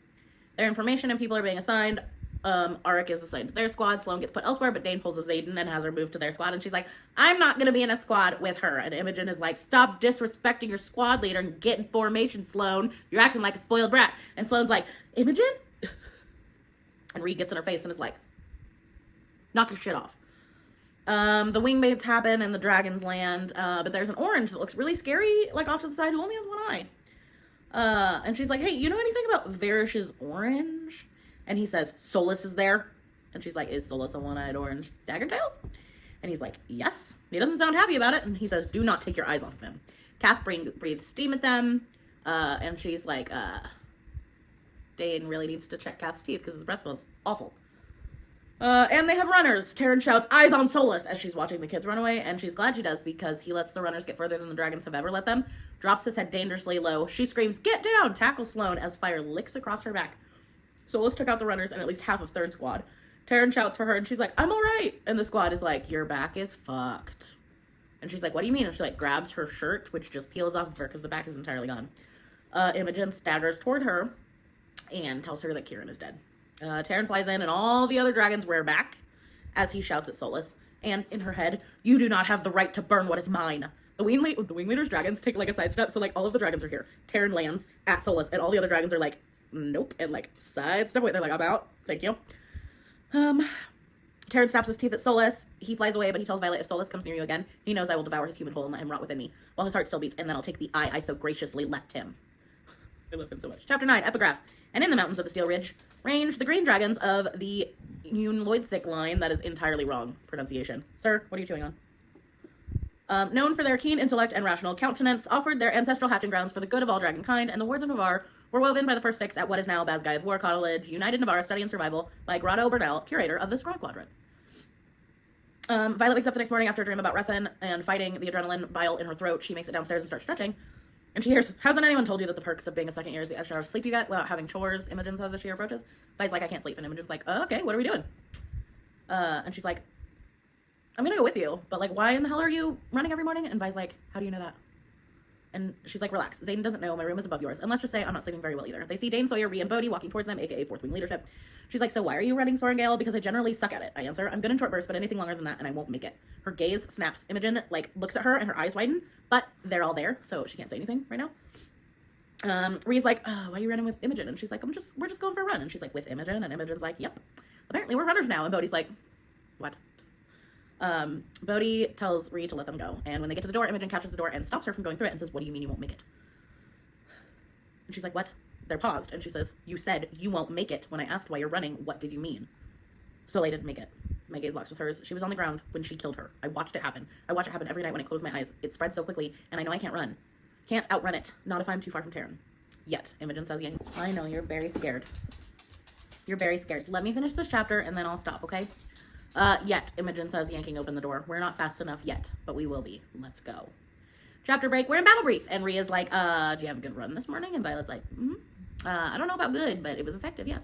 Their information and people are being assigned. Arik is assigned to their squad. Sloane gets put elsewhere, but Dane pulls a Zayden and has her moved to their squad. And she's like, I'm not going to be in a squad with her. And Imogen is like, stop disrespecting your squad leader and get in formation, Sloane. You're acting like a spoiled brat. And Sloane's like, Imogen? And Reed gets in her face and is like, knock your shit off. The wingmates happen and the dragons land, but there's an orange that looks really scary, like off to the side, who only has one eye. And she's like, hey, you know anything about Varish's orange? And he says, Solus is there. And she's like, is Solus a one-eyed orange daggertail? And he's like, yes. He doesn't sound happy about it. And he says, do not take your eyes off of him. Kath breathes steam at them. And she's like, Dane really needs to check Kath's teeth because his breath smells awful. And they have runners. Taryn shouts, eyes on Solus, as she's watching the kids run away, and she's glad she does because he lets the runners get further than the dragons have ever let them. Drops his head dangerously low. She screams, get down! Tackles Sloane as fire licks across her back. Solus took out the runners and at least half of third squad. Taryn shouts for her, and she's like, I'm alright! And the squad is like, your back is fucked. And she's like, what do you mean? And she like grabs her shirt, which just peels off of her because the back is entirely gone. Imogen staggers toward her and tells her that Kieran is dead. Taryn flies in and all the other dragons rear back as he shouts at Solus. And in her head, you do not have the right to burn what is mine. The wing leader's dragons take like a sidestep, so like all of the dragons are here. Taryn lands at Solus and all the other dragons are like, nope, and like sidestep away. They're like, I'm out. Thank you. Taryn snaps his teeth at Solus. He flies away, but he tells Violet, if Solus comes near you again, he knows I will devour his human whole and let him rot within me, while his heart still beats, and then I'll take the eye I so graciously left him. I love him so much. Chapter 9, Epigraph. And in the mountains of the Steel Ridge range the green dragons of the Unloidsik line. That is entirely wrong pronunciation. Sir, what are you chewing on? Known for their keen intellect and rational countenance, offered their ancestral hatching grounds for the good of all dragonkind, and the words of Navarre were woven by the first six at what is now Basgaia's War College, united Navarre study and survival by Grotto Burnell, curator of the Scribe Quadrant. Violet wakes up the next morning after a dream about Resin and fighting the adrenaline bile in her throat. She makes it downstairs and starts stretching. And she hears, hasn't anyone told you that the perks of being a second year is the extra hour of sleep you get without having chores? Imogen says as she approaches. Vi's like, I can't sleep. And Imogen's like, oh, okay, what are we doing? And she's like, I'm gonna go with you. But like, why in the hell are you running every morning? And Vi's like, how do you know that? And she's like, relax. Zayden doesn't know. My room is above yours. And let's just say I'm not sleeping very well either. They see Dane, Sawyer, Rhea, and Bodhi walking towards them, aka Fourth Wing Leadership. She's like, so why are you running, Sorengale? Because I generally suck at it. I answer, I'm good in short bursts, but anything longer than that and I won't make it. Her gaze snaps. Imogen like looks at her and her eyes widen, but they're all there, so she can't say anything right now. Rhea's like, oh, why are you running with Imogen? And she's like, we're just going for a run. And she's like, with Imogen? And Imogen's like, yep. Apparently we're runners now. And Bodhi's like, what? Bodhi tells Rhea to let them go. And when they get to the door, Imogen catches the door and stops her from going through it and says, what do you mean you won't make it? And she's like, what? They're paused. And she says, you said you won't make it. When I asked why you're running, what did you mean? Soleil didn't make it. My gaze locks with hers. She was on the ground when she killed her. I watched it happen. I watch it happen every night when I close my eyes. It spreads so quickly, and I know I can't run. Can't outrun it. Not if I'm too far from Taryn. Yet, Imogen says, I know, you're very scared. You're very scared. Let me finish this chapter, and then I'll stop, okay? Yet, Imogen says, yanking open the door. We're not fast enough yet, but we will be. Let's go. Chapter break. We're in battle brief. And Rhea's like, do you have a good run this morning? And Violet's like, I don't know about good, but it was effective, yes.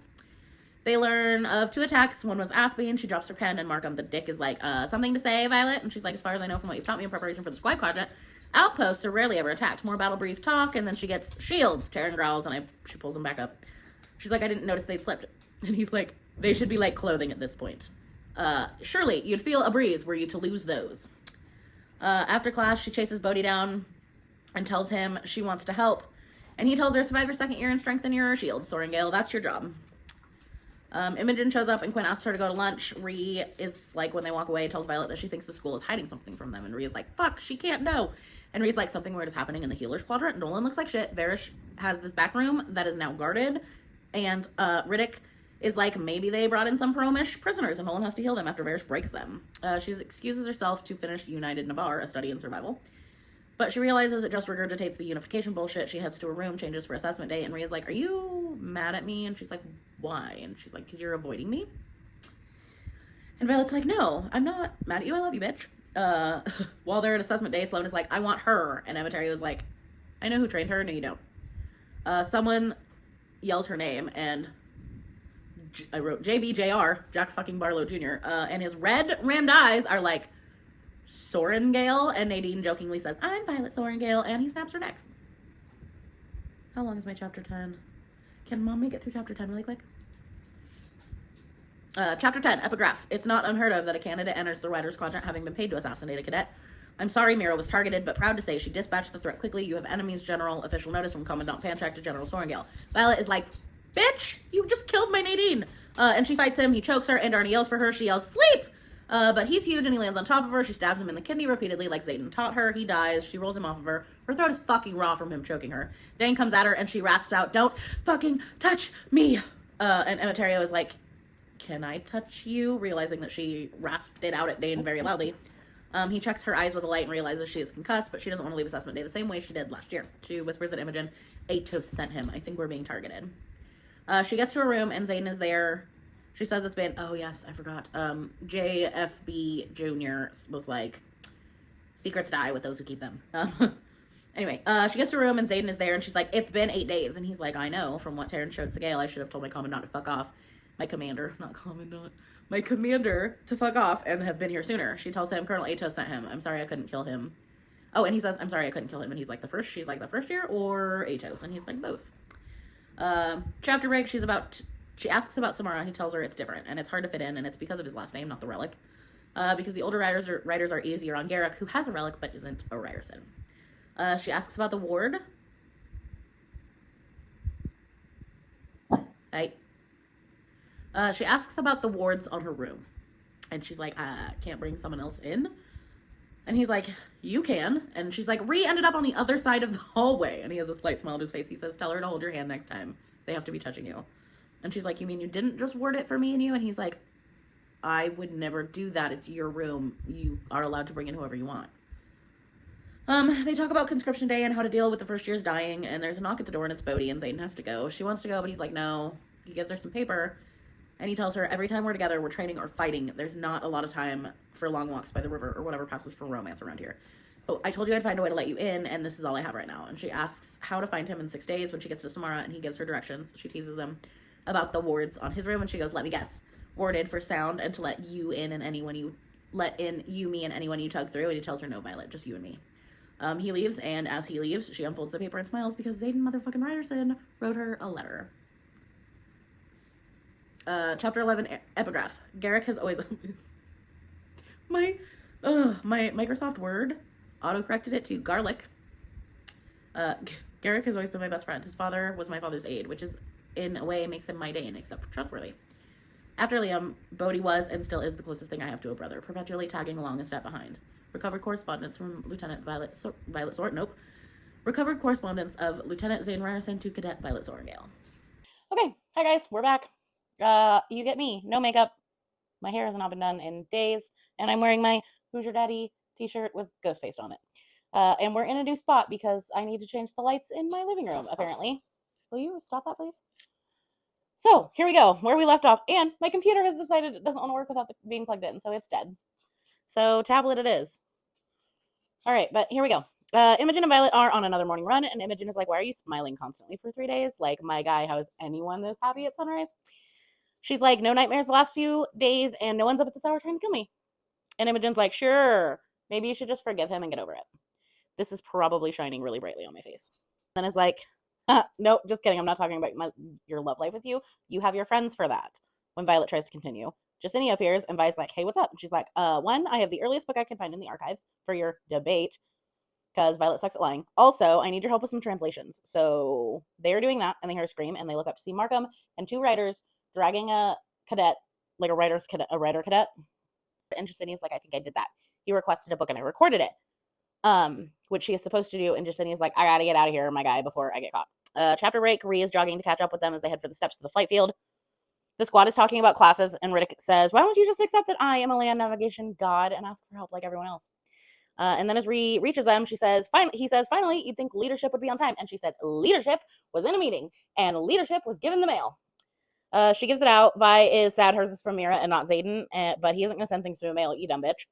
They learn of 2 attacks. One was Athby, and she drops her pen, and Markham the Dick is like, something to say, Violet? And she's like, as far as I know from what you've taught me in preparation for the Squad Quadrant, outposts are rarely ever attacked. More battle brief talk, and then she gets shields. Taryn growls, and she pulls them back up. She's like, I didn't notice they'd slipped. And he's like, they should be like clothing at this point. Surely, you'd feel a breeze were you to lose those. After class, she chases Bodhi down and tells him she wants to help. And he tells her, survive your second year and strengthen your shield, Sorengale. That's your job. Imogen shows up and Quinn asks her to go to lunch. Rhea is like, when they walk away, tells Violet that she thinks the school is hiding something from them. And Rhea's like, fuck, she can't know. And Rhea's like, something weird is happening in the Healer's Quadrant. Nolan looks like shit. Varish has this back room that is now guarded. And Riddick is like, maybe they brought in some Promish prisoners and Nolan has to heal them after Varish breaks them. She excuses herself to finish United Navarre, a study in survival. But she realizes it just regurgitates the unification bullshit. She heads to her room, changes for assessment day, and Rhea's like, are you mad at me? And she's like, why? And she's like, because you're avoiding me? And Violet's like, no, I'm not mad at you. I love you, bitch. While they're at assessment day, Sloan is like, I want her. And Emateria was like, I know who trained her. No, you don't. Someone yells her name, and I wrote JBJR, Jack fucking Barlow Jr., and his red rammed eyes are like, Sorengale, and Nadine jokingly says, I'm Violet Sorengale, and he snaps her neck. How long is my chapter 10? Can mom make it through chapter 10 really quick? Chapter 10, epigraph. It's not unheard of that a candidate enters the writer's quadrant having been paid to assassinate a cadet. I'm sorry Mira was targeted, but proud to say she dispatched the threat quickly. You have enemies. General official notice from Commandant Panchak to General Sorengale. Violet is like, bitch, you just killed my Nadine. And she fights him. He chokes her, and Arnie yells for her. She yells, sleep! But he's huge, and he lands on top of her. She stabs him in the kidney repeatedly like Zayden taught her. He dies. She rolls him off of her. Her throat is fucking raw from him choking her. Dane comes at her, and she rasps out, don't fucking touch me! And Emateria is like, can I touch you? Realizing that she rasped it out at Dane very loudly. He checks her eyes with a light and realizes she is concussed, but she doesn't want to leave assessment day the same way she did last year. She whispers at Imogen, Atos sent him. I think we're being targeted. She gets to her room, and Zayden is there. She says it's been, oh yes, I forgot. JFB Jr. was like, secrets die with those who keep them. Anyway, she gets to her room, and Zayden is there, and she's like, it's been 8 days. And he's like, I know, from what Terrence showed Segale, I should have told my commandant to fuck off. My commander, not commandant. My commander to fuck off and have been here sooner. She tells him Colonel Atos sent him. I'm sorry I couldn't kill him. Oh, and he says, I'm sorry I couldn't kill him. And he's like, the first? She's like, the first year or Atos? And he's like, both. Chapter break, she asks about Samara. He tells her it's different and it's hard to fit in, and it's because of his last name, not the relic. Because the older writers are easier on Garrick, who has a relic but isn't a Ryerson. She asks about the ward. She asks about the wards on her room. And she's like, can't bring someone else in? And he's like, you can. And she's like, Ree ended up on the other side of the hallway. And he has a slight smile on his face. He says, tell her to hold your hand next time. They have to be touching you. And she's like, you mean you didn't just ward it for me and you? And he's like, I would never do that. It's your room. You are allowed to bring in whoever you want. They talk about conscription day and how to deal with the first years dying. And there's a knock at the door, and it's Bodhi, and Zayden has to go. She wants to go, but he's like, no. He gives her some paper. And he tells her, every time we're together, we're training or fighting. There's not a lot of time for long walks by the river or whatever passes for romance around here. But I told you I'd find a way to let you in, and this is all I have right now. And she asks how to find him in 6 days when she gets to Samara, and he gives her directions. She teases him about the wards on his room, and she goes, let me guess. Warded for sound and to let you in and anyone you let in, you, me, and anyone you tug through. And he tells her, no, Violet, just you and me. He leaves, and as he leaves, she unfolds the paper and smiles because Zayden motherfucking Ryerson wrote her a letter. Chapter 11, epigraph. Garrick has always... my Microsoft Word auto-corrected it to garlic. Garrick has always been my best friend. His father was my father's aide, which is, in a way, makes him my Dane, except for trustworthy. After Liam, Bodhi was and still is the closest thing I have to a brother, perpetually tagging along a step behind. Recovered correspondence from Lieutenant Recovered correspondence of Lieutenant Zane Ryerson to Cadet Violet Sorengale. Okay, hi guys, we're back. You get me, no makeup. My hair has not been done in days, and I'm wearing my Who's Your Daddy t-shirt with Ghostface on it. And we're in a new spot because I need to change the lights in my living room, apparently. Will you stop that, please? So, here we go, where we left off. And my computer has decided it doesn't want to work without being plugged in, so it's dead. So, tablet it is. All right, but here we go. Imogen and Violet are on another morning run, and Imogen is like, why are you smiling constantly for 3 days? Like, my guy, how is anyone this happy at sunrise? She's like, no nightmares the last few days, and no one's up at this hour trying to kill me. And Imogen's like, sure, maybe you should just forgive him and get over it. This is probably shining really brightly on my face. Then is like, no, just kidding. I'm not talking about your love life with you. You have your friends for that. When Violet tries to continue, Justini appears, and Vi's like, hey, what's up? And she's like, one, I have the earliest book I can find in the archives for your debate, because Violet sucks at lying. Also, I need your help with some translations. So they're doing that, and they hear a scream, and they look up to see Markham and 2 writers dragging a cadet, like a writer cadet. And Justinia's like, I think I did that. He requested a book, and I recorded it, which she is supposed to do. And Justinia's like, I gotta get out of here, my guy, before I get caught. Chapter break, Ree is jogging to catch up with them as they head for the steps to the flight field. The squad is talking about classes, and Riddick says, why don't you just accept that I am a land navigation god and ask for help like everyone else? And then as Ree reaches them, he says, finally, you'd think leadership would be on time. And she said, leadership was in a meeting, and leadership was given the mail. She gives it out. Vi is sad hers is from Mira and not Zayden, but he isn't going to send things through the mail, you dumb bitch.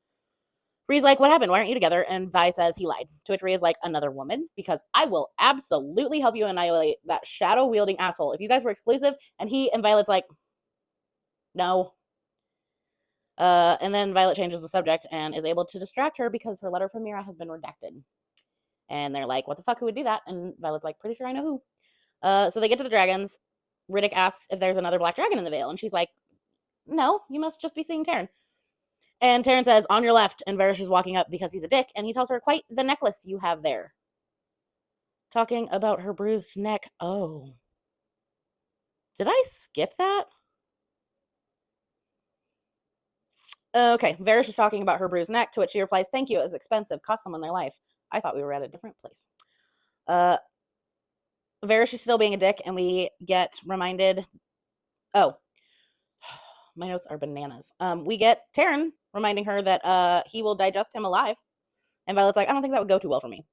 Bree's like, what happened? Why aren't you together? And Vi says he lied. To which Rhea is like, another woman? Because I will absolutely help you annihilate that shadow-wielding asshole. If you guys were exclusive, and he and Violet's like, no. And then Violet changes the subject and is able to distract her because her letter from Mira has been redacted. And they're like, what the fuck, who would do that? And Violet's like, pretty sure I know who. So they get to the dragons. Riddick asks if there's another black dragon in the Vale. And she's like, no, you must just be seeing Taryn. And Taryn says, on your left. And Varys is walking up because he's a dick. And he tells her, quite the necklace you have there. Talking about her bruised neck. Oh. Did I skip that? Okay, Varys is talking about her bruised neck, to which she replies, thank you, it was expensive, cost someone their life. I thought we were at a different place. Varys is still being a dick, and we get reminded, oh, my notes are bananas. We get Taryn reminding her that he will digest him alive, and Violet's like, I don't think that would go too well for me.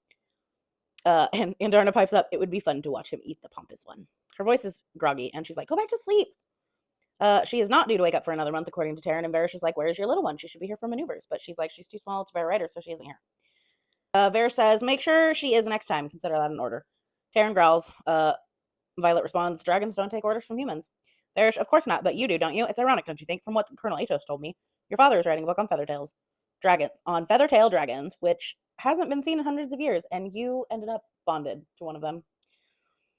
And Andarna pipes up, it would be fun to watch him eat the pompous one. Her voice is groggy, and she's like, go back to sleep. She is not due to wake up for another month, according to Taryn, and Varys is like, where's your little one? She should be here for maneuvers. But she's like, she's too small to bear a rider, so she isn't here. Varys says, make sure she is next time. Consider that an order. Taryn growls. Violet responds, dragons don't take orders from humans. Varys, of course not, but you do, don't you? It's ironic, don't you think, from what Colonel Atos told me. Your father is writing a book on Feathertail dragons, which hasn't been seen in hundreds of years, and you ended up bonded to one of them.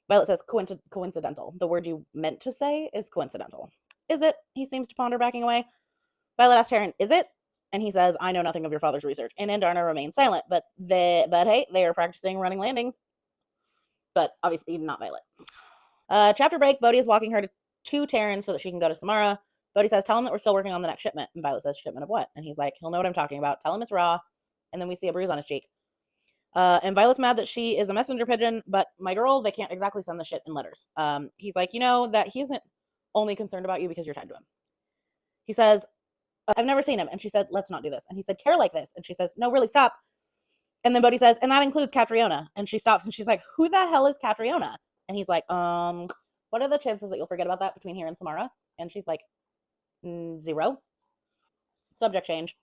Violet says, coincidental. The word you meant to say is coincidental. Is it? He seems to ponder, backing away. Violet asks Taryn, is it? And he says, I know nothing of your father's research. And Andarna remains silent, but hey, they are practicing running landings. But obviously not Violet. Chapter break, Bodhi is walking her to Taryn so that she can go to Samara. Bodhi says, tell him that we're still working on the next shipment. And Violet says, shipment of what? And he's like, he'll know what I'm talking about. Tell him it's raw. And then we see a bruise on his cheek. And Violet's mad that she is a messenger pigeon, but my girl, they can't exactly send the shit in letters. He's like, you know, that he isn't only concerned about you because you're tied to him. He says, I've never seen him. And she said, let's not do this. And he said, care like this. And she says, no, really, stop. And then Bodhi says, and that includes Catriona. And she stops and she's like, who the hell is Catriona? And he's like, what are the chances that you'll forget about that between here and Samara? And she's like, 0. Subject change.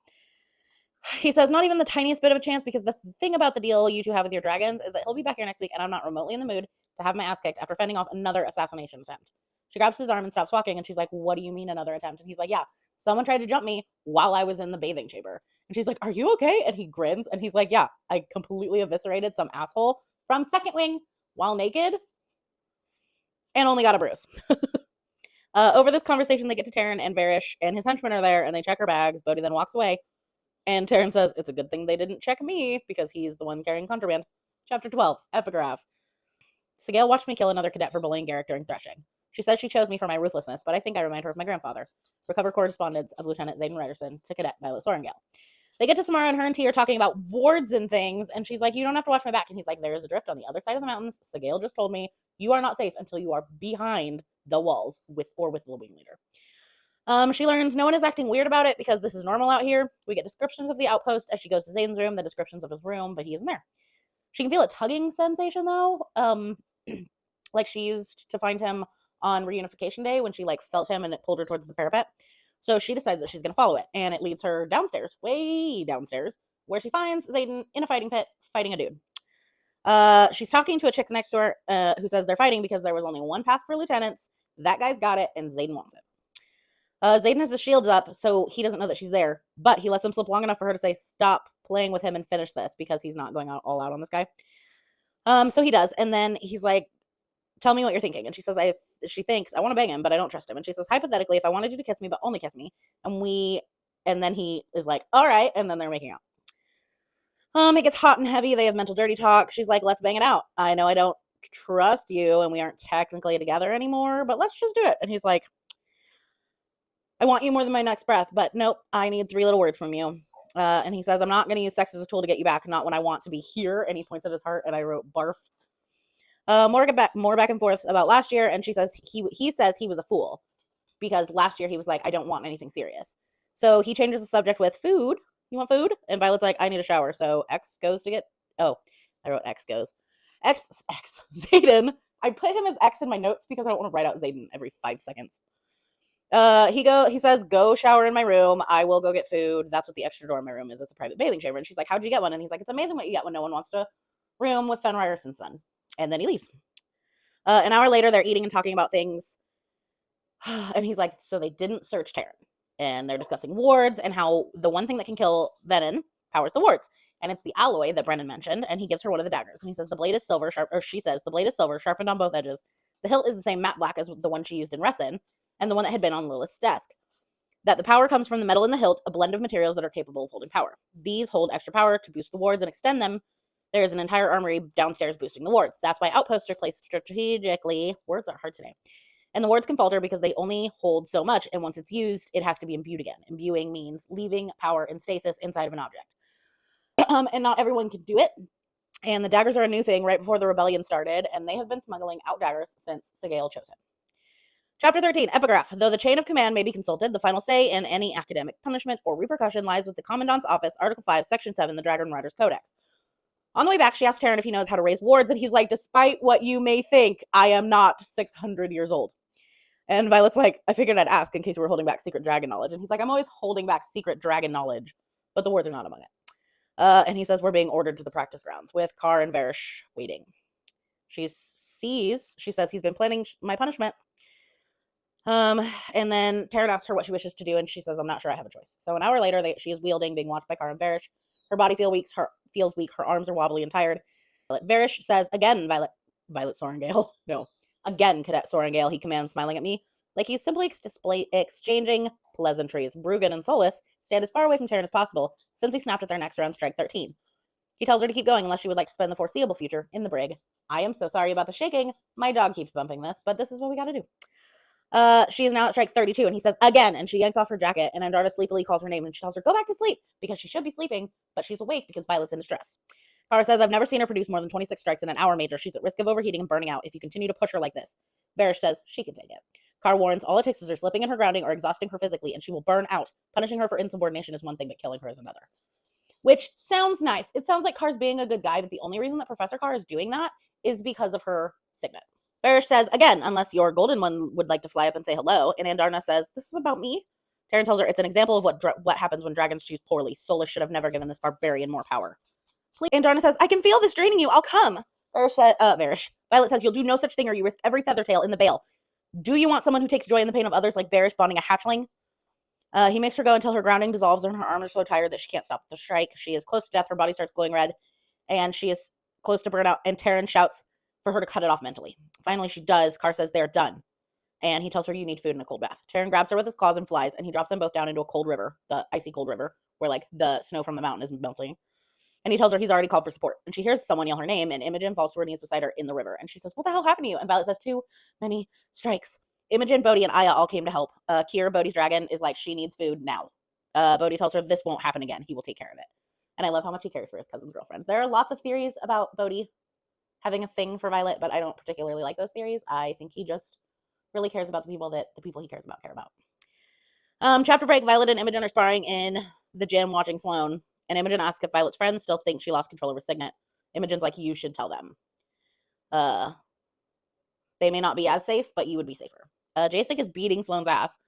He says, not even the tiniest bit of a chance, because the thing about the deal you two have with your dragons is that he'll be back here next week, and I'm not remotely in the mood to have my ass kicked after fending off another assassination attempt. She grabs his arm and stops walking, and she's like, what do you mean another attempt? And he's like, yeah, someone tried to jump me while I was in the bathing chamber. And she's like, are you okay? And he grins, and he's like, yeah, I completely eviscerated some asshole from Second Wing while naked and only got a bruise. Over this conversation, they get to Taryn, and Varys and his henchmen are there, and they check her bags. Bodhi then walks away. And Taryn says, it's a good thing they didn't check me because he's the one carrying contraband. Chapter 12, Epigraph. Sigale watched me kill another cadet for bullying Garrick during threshing. She says she chose me for my ruthlessness, but I think I remind her of my grandfather. Recover correspondence of Lieutenant Zayden Ryderson to Cadet Violet Sorrengail. They get to Samara, and her and T are talking about wards and things, and she's like, you don't have to watch my back. And he's like, there is a drift on the other side of the mountains. Sigale just told me you are not safe until you are behind the walls with the wing leader. She learns no one is acting weird about it because this is normal out here. We get descriptions of the outpost as she goes to Zayden's room, the descriptions of his room, but he isn't there. She can feel a tugging sensation, though, like she used to find him on reunification day when she, felt him and it pulled her towards the parapet. So she decides that she's going to follow it, and it leads her downstairs, way downstairs, where she finds Zayden in a fighting pit fighting a dude. She's talking to a chick next to her who says they're fighting because there was only one pass for lieutenants. That guy's got it, and Zayden wants it. Zayden has his shields up, so he doesn't know that she's there, but he lets him slip long enough for her to say, stop playing with him and finish this, because he's not going all out on this guy. So he does, and then he's like, tell me what you're thinking. And she says, she thinks, I want to bang him, but I don't trust him. And she says, hypothetically, if I wanted you to kiss me, but only kiss me, and then he is like, all right, and then they're making out. It gets hot and heavy, they have mental dirty talk. She's like, let's bang it out. I know I don't trust you, and we aren't technically together anymore, but let's just do it. And he's like, I want you more than my next breath, but nope, I need 3 little words from you. And he says, I'm not going to use sex as a tool to get you back, not when I want to be here. And he points at his heart, and I wrote barf. More back and forth about last year, and she says he says he was a fool because last year he was like, I don't want anything serious. So he changes the subject with food. You want food? And Violet's like, I need a shower. So X goes to get. Oh, I wrote X goes. X Zayden. I put him as X in my notes because I don't want to write out Zayden every 5 seconds. He says, go shower in my room. I will go get food. That's what the extra door in my room is. It's a private bathing chamber. And she's like, how'd you get one? And he's like, it's amazing what you get when no one wants to room with Fenrison's son. And then he leaves. An hour later, they're eating and talking about things. And he's like, so they didn't search Taryn. And they're discussing wards and how the one thing that can kill venom powers the wards. And it's the alloy that Brennan mentioned. And he gives her one of the daggers. And he says, the blade is silver, she says, the blade is silver, sharpened on both edges. The hilt is the same matte black as the one she used in Ressin, and the one that had been on Lilith's desk. That the power comes from the metal in the hilt, a blend of materials that are capable of holding power. These hold extra power to boost the wards and extend them. There is an entire armory downstairs boosting the wards. That's why outposts are placed strategically. Words are hard today. And the wards can falter because they only hold so much, and once it's used, it has to be imbued again. Imbuing means leaving power in stasis inside of an object. And not everyone can do it. And the daggers are a new thing right before the rebellion started, and they have been smuggling out daggers since Sagael chose him. Chapter 13, Epigraph. Though the chain of command may be consulted, the final say in any academic punishment or repercussion lies with the Commandant's office, Article 5, Section 7, the Dragon Riders Codex. On the way back, she asks Taryn if he knows how to raise wards, and he's like, despite what you may think, I am not 600 years old. And Violet's like, I figured I'd ask in case we were holding back secret dragon knowledge. And he's like, I'm always holding back secret dragon knowledge, but the wards are not among it. And he says we're being ordered to the practice grounds with Kar and Varish waiting. She says he's been planning my punishment. And then Taryn asks her what she wishes to do, and she says, I'm not sure I have a choice. So an hour later, she is wielding, being watched by Kar and Varish. Her body feels weak, her arms are wobbly and tired. Varish says, again, Violet Sorengale. No. Again, Cadet Sorengale, he commands, smiling at me. Like he's simply exchanging pleasantries. Bruggen and Solus stand as far away from Taryn as possible, since he snapped at their necks around strike 13. He tells her to keep going unless she would like to spend the foreseeable future in the brig. I am so sorry about the shaking. My dog keeps bumping this, but this is what we gotta do. She is now at strike 32, and he says, again, and she yanks off her jacket, and Andarna sleepily calls her name, and she tells her, go back to sleep, because she should be sleeping, but she's awake because Violet's in distress. Kara says, I've never seen her produce more than 26 strikes in an hour, Major. She's at risk of overheating and burning out if you continue to push her like this. Varish says, she can take it. Kar warns, all it takes is her slipping in her grounding or exhausting her physically, and she will burn out. Punishing her for insubordination is one thing, but killing her is another. Which sounds nice. It sounds like Kar's being a good guy, but the only reason that Professor Kar is doing that is because of her signet. Varish says, again, unless your golden one would like to fly up and say hello, and Andarna says, this is about me? Taryn tells her it's an example of what happens when dragons choose poorly. Solus should have never given this barbarian more power. Andarna says, I can feel this draining you. I'll come. Varish. Violet says, you'll do no such thing or you risk every feathertail in the Vale. Do you want someone who takes joy in the pain of others like Varish bonding a hatchling? He makes her go until her grounding dissolves and her arms are so tired that she can't stop the strike. She is close to death. Her body starts glowing red, and she is close to burnout, and Taryn shouts for her to cut it off mentally. Finally, she does. Kar says they're done, and he tells her you need food and a cold bath. Taryn grabs her with his claws and flies, and he drops them both down into a cold river, the icy cold river, where like the snow from the mountain is melting. And he tells her he's already called for support. And she hears someone yell her name, and Imogen falls to her knees beside her in the river. And she says, what the hell happened to you? And Violet says, too many strikes. Imogen, Bodhi, and Aya all came to help. Kier, Bodhi's dragon, is like, she needs food now. Bodhi tells her this won't happen again. He will take care of it. And I love how much he cares for his cousin's girlfriend. There are lots of theories about Bodhi having a thing for Violet, but I don't particularly like those theories. I think he just really cares about the people he cares about care about. Chapter break, Violet and Imogen are sparring in the gym watching Sloane. And Imogen asks if Violet's friends still think she lost control over Signet. Imogen's like, you should tell them. They may not be as safe, but you would be safer. Jasek is beating Sloane's ass.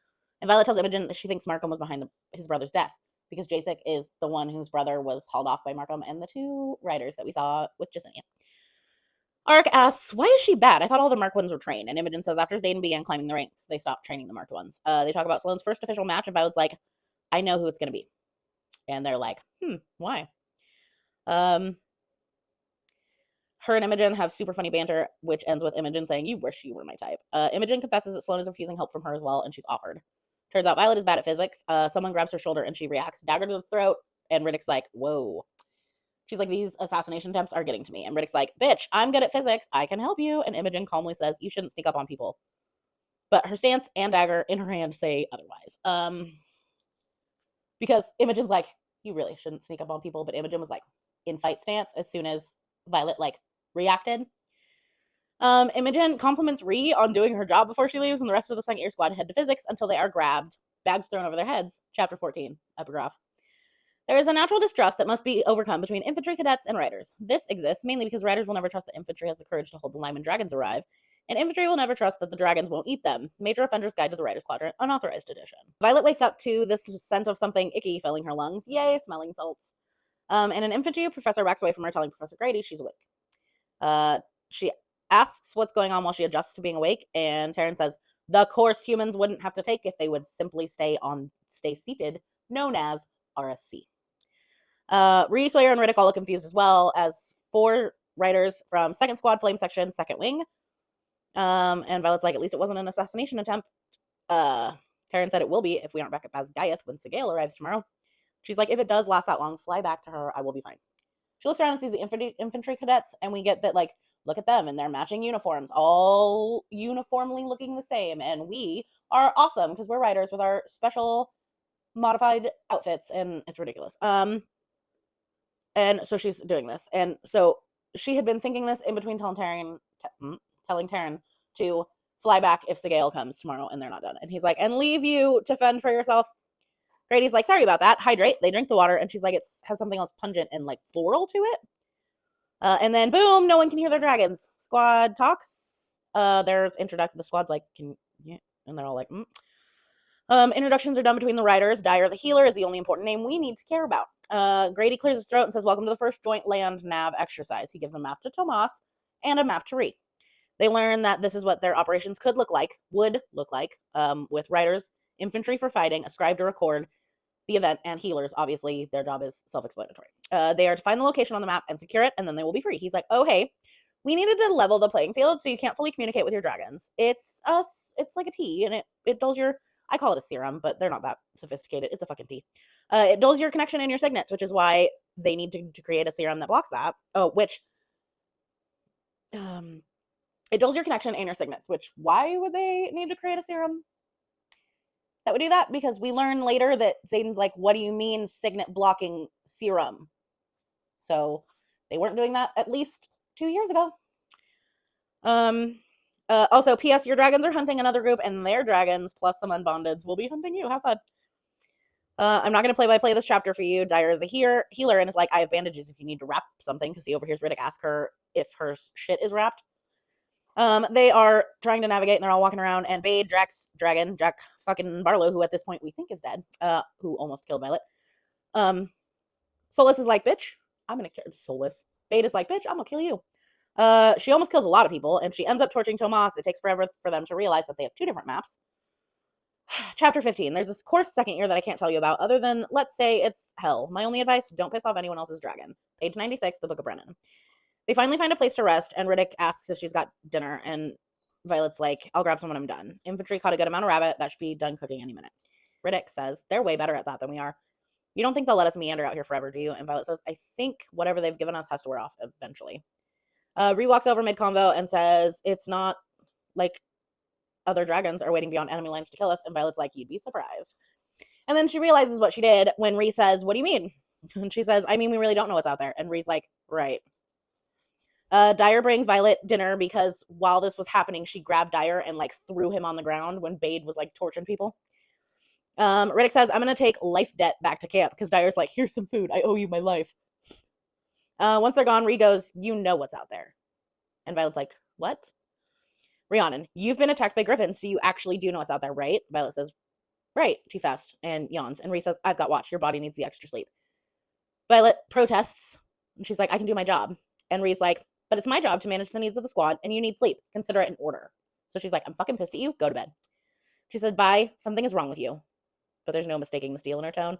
And Violet tells Imogen that she thinks Markham was behind his brother's death. Because Jasek is the one whose brother was hauled off by Markham and the two riders that we saw with Jesinia. Arik asks, why is she bad? I thought all the marked ones were trained. And Imogen says after Zayden began climbing the ranks, they stopped training the marked ones. They talk about Sloane's first official match, and Violet's like, I know who it's going to be. And they're like, why? Her and Imogen have super funny banter, which ends with Imogen saying, you wish you were my type. Imogen confesses that Sloane is refusing help from her as well, and she's offered. Turns out Violet is bad at physics. Someone grabs her shoulder, and she reacts. Dagger to the throat, and Riddick's like, whoa. She's like, these assassination attempts are getting to me. And Riddick's like, bitch, I'm good at physics. I can help you. And Imogen calmly says, you shouldn't sneak up on people. But her stance and dagger in her hand say otherwise. Because Imogen's like, you really shouldn't sneak up on people. But Imogen was like in fight stance as soon as Violet like reacted. Imogen compliments Ree on doing her job before she leaves, and the rest of the Second Year Squad head to physics until they are grabbed, bags thrown over their heads. Chapter 14, epigraph. There is a natural distrust that must be overcome between infantry cadets and riders. This exists mainly because riders will never trust that infantry has the courage to hold the line when dragons arrive, And infantry will never trust that the dragons won't eat them. Major Offender's Guide to the Writer's Quadrant, unauthorized edition. Violet wakes up to this scent of something icky filling her lungs. Yay, smelling salts. And an infantry professor backs away from her, telling Professor Grady she's awake. She asks what's going on while she adjusts to being awake, and Taryn says, the course humans wouldn't have to take if they would simply stay seated, known as RSC. Ree, Sawyer, and Riddick all look confused as well as 4 writers from 2nd Squad, Flame Section, 2nd Wing. And Violet's like, at least it wasn't an assassination attempt. Taryn said it will be if we aren't back at Basgaeth when Sigale arrives tomorrow. She's like, if it does last that long, fly back to her. I will be fine. She looks around and sees the infantry cadets, and we get that, like, look at them in their matching uniforms, all uniformly looking the same. And we are awesome because we're writers with our special modified outfits, and it's ridiculous. And so she's doing this. And so she had been thinking this in between telling Taryn to fly back if Sigale comes tomorrow and they're not done. And he's like, and leave you to fend for yourself. Grady's like, sorry about that. Hydrate. They drink the water, and she's like, it has something else pungent and like floral to it. And then boom, no one can hear their dragons. Squad talks. There's introduction. The squad's like, and they're all like, introductions are done between the writers. Dyer the healer is the only important name we need to care about. Grady clears his throat and says, welcome to the first joint land nav exercise. He gives a map to Tomas and a map to Ree. They learn that this is what their operations would look like, with writers, infantry for fighting, a scribe to record the event, and healers. Obviously, their job is self-explanatory. They are to find the location on the map and secure it, and then they will be free. He's like, oh, hey, we needed to level the playing field so you can't fully communicate with your dragons. It's like a tea, and it dulls your, I call it a serum, but they're not that sophisticated. It's a fucking tea. It dulls your connection and your signets, which is why they need to create a serum that blocks that. It dulls your connection and your signets, which why would they need to create a serum that would do that? Because we learn later that Xaden's like, what do you mean signet blocking serum? So they weren't doing that at least 2 years ago. Also, P.S. Your dragons are hunting another group, and their dragons, plus some unbondeds, will be hunting you. Have fun. I'm not going to play-by-play this chapter for you. Dyer is a healer and is like, I have bandages if you need to wrap something, because he overhears Riddick ask her if her shit is wrapped. They are trying to navigate, and they're all walking around, and Bade, Drax, Dragon, Jack fucking Barlow, who at this point we think is dead, who almost killed Violet. Solus is like, bitch, I'm gonna kill Solus. Bade is like, bitch, I'm gonna kill you. She almost kills a lot of people, and she ends up torching Tomas. It takes forever for them to realize that they have 2 different maps. Chapter 15. There's this course second year that I can't tell you about, other than, let's say, it's hell. My only advice, don't piss off anyone else's dragon. Page 96, the Book of Brennan. They finally find a place to rest, and Riddick asks if she's got dinner, and Violet's like, I'll grab some when I'm done. Infantry caught a good amount of rabbit. That should be done cooking any minute. Riddick says, they're way better at that than we are. You don't think they'll let us meander out here forever, do you? And Violet says, I think whatever they've given us has to wear off eventually. Ree walks over mid-convo and says, it's not like other dragons are waiting beyond enemy lines to kill us. And Violet's like, you'd be surprised. And then she realizes what she did when Ree says, what do you mean? And she says, I mean, we really don't know what's out there. And Ree's like, right. Dyer brings Violet dinner because while this was happening, she grabbed Dyer and like threw him on the ground when Bade was like torching people. Riddick says, I'm going to take life debt back to camp because Dyer's like, here's some food. I owe you my life. Once they're gone, Ree goes, you know what's out there. And Violet's like, what? Rhiannon, you've been attacked by griffins, so you actually do know what's out there, right? Violet says, right, too fast, and yawns. And Ree says, I've got watch. Your body needs the extra sleep. Violet protests, and she's like, I can do my job. And Ree's like, but it's my job to manage the needs of the squad, and you need sleep. Consider it an order. So she's like, I'm fucking pissed at you. Go to bed. She said, bye. Something is wrong with you. But there's no mistaking the steel in her tone.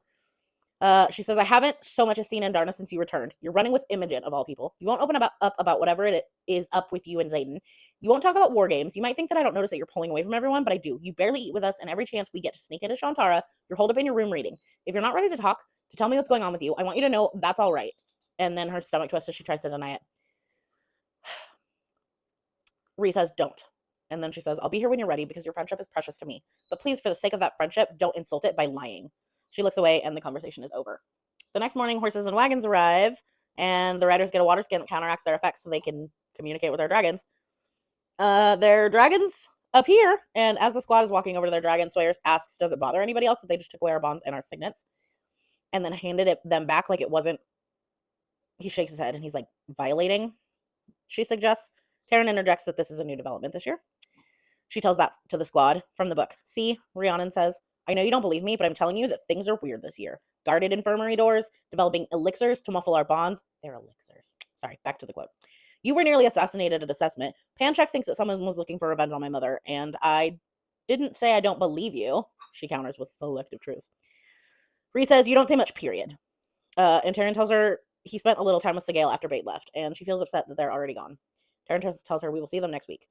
She says, I haven't so much as seen Andarna since you returned. You're running with Imogen, of all people. You won't open up about whatever it is up with you and Xaden. You won't talk about war games. You might think that I don't notice that you're pulling away from everyone, but I do. You barely eat with us, and every chance we get to sneak into Shantara, you're holed up in your room reading. If you're not ready to talk, to tell me what's going on with you, I want you to know that's all right. And then her stomach twists as she tries to deny it. Ree says, don't. And then she says, I'll be here when you're ready because your friendship is precious to me. But please, for the sake of that friendship, don't insult it by lying. She looks away and the conversation is over. The next morning, horses and wagons arrive, and the riders get a water skin that counteracts their effects so they can communicate with their dragons. Their dragons appear, and as the squad is walking over to their dragon, Sawyer asks, does it bother anybody else that they just took away our bonds and our signets? And then handed them back like it wasn't. He shakes his head and he's like, violating, she suggests. Taryn interjects that this is a new development this year. She tells that to the squad from the book. See, Rhiannon says, I know you don't believe me, but I'm telling you that things are weird this year. Guarded infirmary doors, developing elixirs to muffle our bonds. They're elixirs. Sorry, back to the quote. You were nearly assassinated at assessment. Panchak thinks that someone was looking for revenge on my mother, and I didn't say I don't believe you. She counters with selective truths. Rhys says, you don't say much, period. And Taryn tells her he spent a little time with Sigale after Bate left, and she feels upset that they're already gone. Taryn tells her we will see them next week.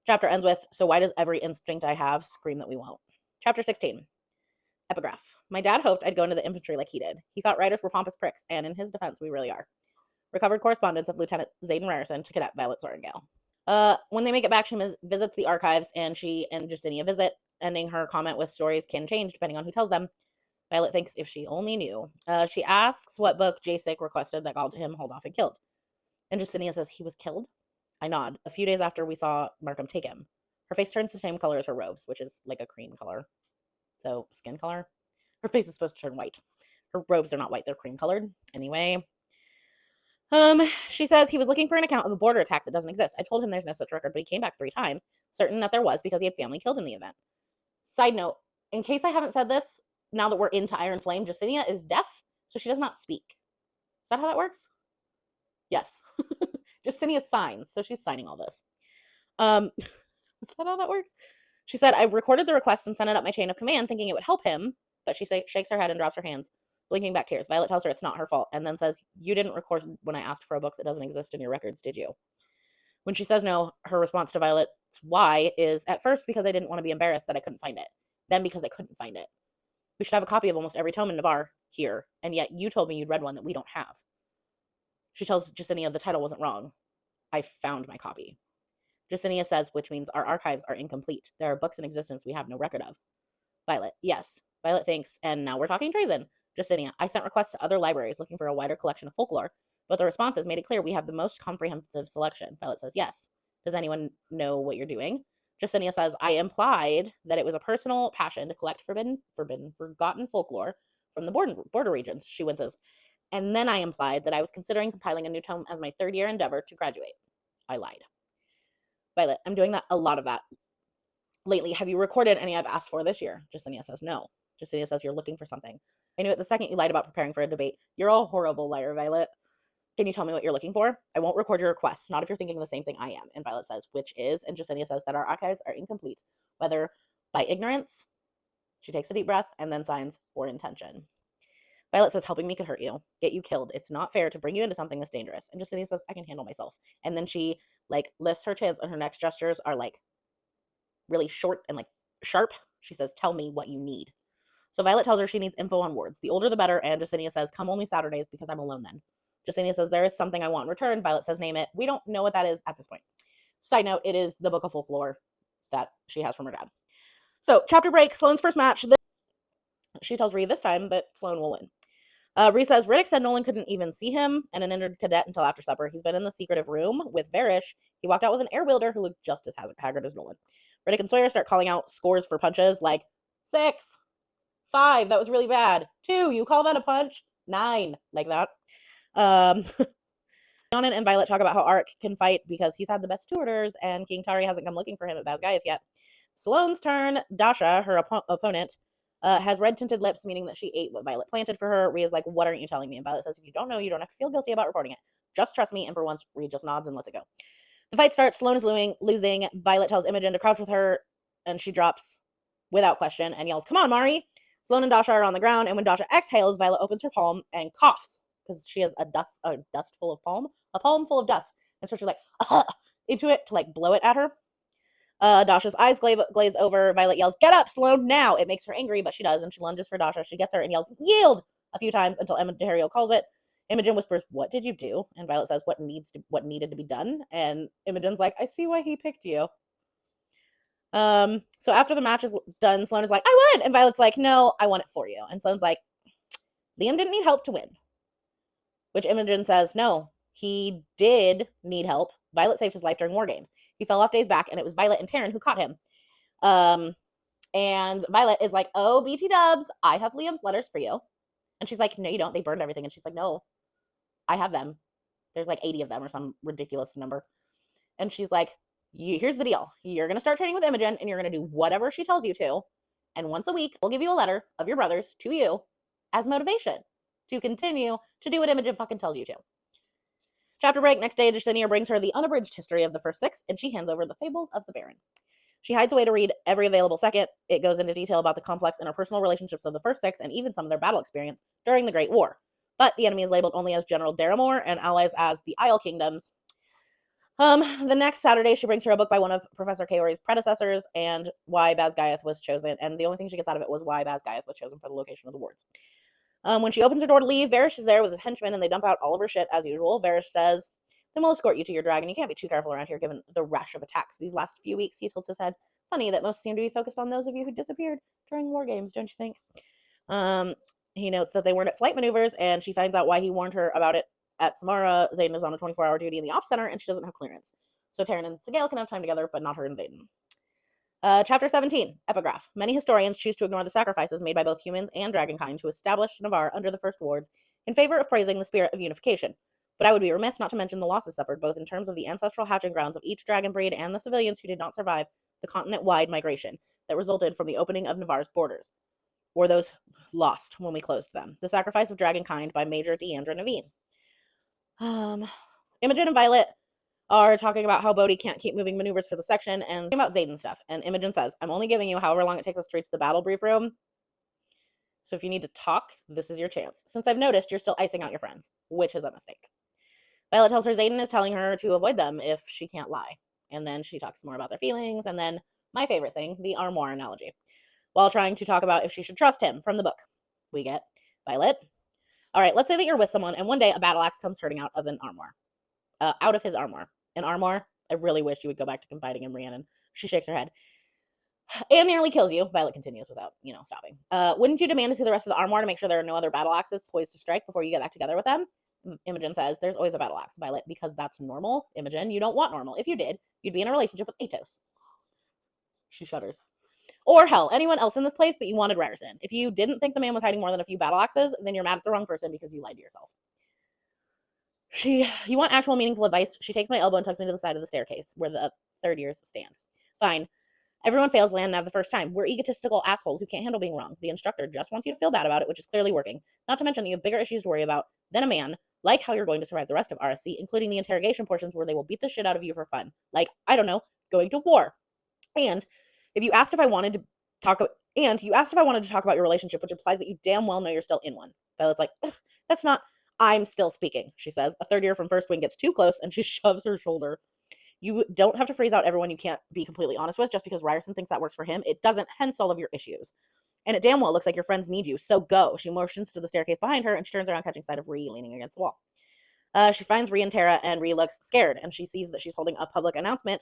Chapter ends with, so why does every instinct I have scream that we won't? Chapter 16. Epigraph. My dad hoped I'd go into the infantry like he did. He thought riders were pompous pricks, and in his defense, we really are. Recovered correspondence of Lieutenant Zayden Ryerson to Cadet Violet Sortingale. When they make it back, she visits the archives, and she and Justinia visit, ending her comment with stories can change depending on who tells them. Violet thinks if she only knew. She asks what book Jasek requested that called him hold off and killed. And Justinia says he was killed. I nod. A few days after we saw Markham take him. Her face turns the same color as her robes, which is like a cream color. So, skin color. Her face is supposed to turn white. Her robes are not white, they're cream colored. Anyway. She says he was looking for an account of a border attack that doesn't exist. I told him there's no such record, but he came back 3 times, certain that there was because he had family killed in the event. Side note, in case I haven't said this, now that we're into Iron Flame, Justinia is deaf, so she does not speak. Is that how that works? Yes. Justinia signs, so she's signing all this. Is that how that works? She said, I recorded the request and sent it up my chain of command thinking it would help him, but she shakes her head and drops her hands, blinking back tears. Violet tells her it's not her fault and then says, you didn't record when I asked for a book that doesn't exist in your records, did you? When she says no, her response to Violet's why is, at first because I didn't want to be embarrassed that I couldn't find it, then because I couldn't find it. We should have a copy of almost every tome in Navarre here, and yet you told me you'd read one that we don't have. She tells Justinia the title wasn't wrong. I found my copy. Justinia says, which means our archives are incomplete. There are books in existence we have no record of. Violet, yes. Violet thinks, and now we're talking treason. Justinia, I sent requests to other libraries looking for a wider collection of folklore, but the responses made it clear we have the most comprehensive selection. Violet says, yes. Does anyone know what you're doing? Justinia says, I implied that it was a personal passion to collect forgotten folklore from the border regions. She winces. And then I implied that I was considering compiling a new tome as my 3rd-year endeavor to graduate. I lied. Violet, I'm doing a lot of that lately. Have you recorded any I've asked for this year? Justinia says, no. Justinia says, you're looking for something. I knew it the second you lied about preparing for a debate. You're a horrible liar, Violet. Can you tell me what you're looking for? I won't record your requests, not if you're thinking the same thing I am. And Violet says, which is, and Justinia says that our archives are incomplete, whether by ignorance, she takes a deep breath, and then signs, or intention. Violet says, helping me could hurt you, get you killed. It's not fair to bring you into something this dangerous. And Justinia says, I can handle myself. And then she, lifts her chins, and her next gestures are, really short and, sharp. She says, tell me what you need. So Violet tells her she needs info on wards. The older the better, and Justinia says, come only Saturdays because I'm alone then. Justinia says, there is something I want in return. Violet says, name it. We don't know what that is at this point. Side note, it is the book of folklore that she has from her dad. So, chapter break, Sloane's first match. She tells Rhee this time that Sloane will win. Rhee says, Riddick said Nolan couldn't even see him and an injured cadet until after supper. He's been in the secretive room with Varish. He walked out with an air wielder who looked just as haggard as Nolan. Riddick and Sawyer start calling out scores for punches, 6, 5, that was really bad. 2, you call that a punch? 9, like that. Yonan and Violet talk about how Arik can fight because he's had the best tutors and King Tari hasn't come looking for him at Basgiath yet. Sloane's turn. Dasha, her opponent, has red-tinted lips, meaning that she ate what Violet planted for her. Rhea's like, what aren't you telling me? And Violet says, if you don't know, you don't have to feel guilty about reporting it. Just trust me. And for once, Rhea just nods and lets it go. The fight starts. Sloane is losing. Violet tells Imogen to crouch with her, and she drops without question and yells, come on, Mari. Sloane and Dasha are on the ground, and when Dasha exhales, Violet opens her palm and coughs because she has a palm full of dust. And so she's like, into it to blow it at her. Dasha's eyes glaze over. Violet yells, get up, Sloane, now. It makes her angry, but she does, and she lunges for Dasha. She gets her and yells, yield, a few times until Emma Dario calls it. Imogen whispers, what did you do? And Violet says, what needed to be done? And Imogen's like, I see why he picked you. So after the match is done, Sloane is like, I won! And Violet's like, no, I won it for you. And Sloane's like, Liam didn't need help to win. Which Imogen says, no, he did need help. Violet saved his life during war games. He fell off Days back, and it was Violet and Taryn who caught him. And Violet is like, oh, BT dubs, I have Liam's letters for you. And she's like, no, you don't. They burned everything. And she's like, no, I have them. There's 80 of them or some ridiculous number. And she's like, here's the deal. You're going to start training with Imogen and you're going to do whatever she tells you to. And once a week, we'll give you a letter of your brothers to you as motivation to continue to do what Imogen fucking tells you to. Chapter break. Next day, Jesinia brings her the unabridged history of the First Six, and she hands over the Fables of the Baron. She hides away to read every available second. It goes into detail about the complex interpersonal relationships of the First Six and even some of their battle experience during the Great War. But the enemy is labeled only as General Daramore and allies as the Isle Kingdoms. The next Saturday, she brings her a book by one of Professor Kaori's predecessors and why Basgiath was chosen. And the only thing she gets out of it was why Basgiath was chosen for the location of the wards. When she opens her door to leave, Varys is there with his henchmen and they dump out all of her shit as usual. Varys says, then we'll escort you to your dragon. You can't be too careful around here given the rash of attacks these last few weeks. He tilts his head. Funny that most seem to be focused on those of you who disappeared during war games, don't you think? He notes that they weren't at flight maneuvers, and she finds out why he warned her about it at Samara. Xaden is on a 24-hour duty in the ops center, and she doesn't have clearance. So Taryn and Sigale can have time together, but not her and Xaden. Chapter 17, Epigraph. Many historians choose to ignore the sacrifices made by both humans and dragonkind to establish Navarre under the First Wards in favor of praising the spirit of unification. But I would be remiss not to mention the losses suffered both in terms of the ancestral hatching grounds of each dragon breed and the civilians who did not survive the continent-wide migration that resulted from the opening of Navarre's borders, or those lost when we closed them. The Sacrifice of Dragonkind by Major Deandra Naveen. Imogen and Violet are talking about how Bodhi can't keep moving maneuvers for the section and talking about Xaden stuff. And Imogen says, I'm only giving you however long it takes us to reach the battle brief room. So if you need to talk, this is your chance. Since I've noticed you're still icing out your friends, which is a mistake. Violet tells her Xaden is telling her to avoid them if she can't lie. And then she talks more about their feelings. And then my favorite thing, the armoire analogy. While trying to talk about if she should trust him from the book. We get, Violet. All right, let's say that you're with someone and one day a battle axe comes hurting out of an armoire. Out of his armoire. An armoire? I really wish you would go back to confiding in Rhiannon. She shakes her head. And nearly kills you. Violet continues without, stopping. Wouldn't you demand to see the rest of the armoire to make sure there are no other battle axes poised to strike before you get back together with them? Imogen says, there's always a battle axe, Violet, because that's normal. Imogen, you don't want normal. If you did, you'd be in a relationship with Atos. She shudders. Or hell, anyone else in this place, but you wanted Ryerson. If you didn't think the man was hiding more than a few battle axes, then you're mad at the wrong person because you lied to yourself. You want actual meaningful advice? She takes my elbow and tucks me to the side of the staircase where the third years stand. Fine. Everyone fails land nav the first time. We're egotistical assholes who can't handle being wrong. The instructor just wants you to feel bad about it, which is clearly working. Not to mention that you have bigger issues to worry about than a man, like how you're going to survive the rest of RSC, including the interrogation portions where they will beat the shit out of you for fun. Like, I don't know, going to war. And you asked if I wanted to talk about your relationship, which implies that you damn well know you're still in one. Violet's like, that's not, I'm still speaking, she says. A third year from First Wing gets too close and she shoves her shoulder. You don't have to freeze out everyone you can't be completely honest with just because Ryerson thinks that works for him. It doesn't, hence all of your issues. And it damn well looks like your friends need you, so go. She motions to the staircase behind her and she turns around catching sight of Rhee leaning against the wall. She finds Rhee and Tara and Rhee looks scared and she sees that she's holding a public announcement.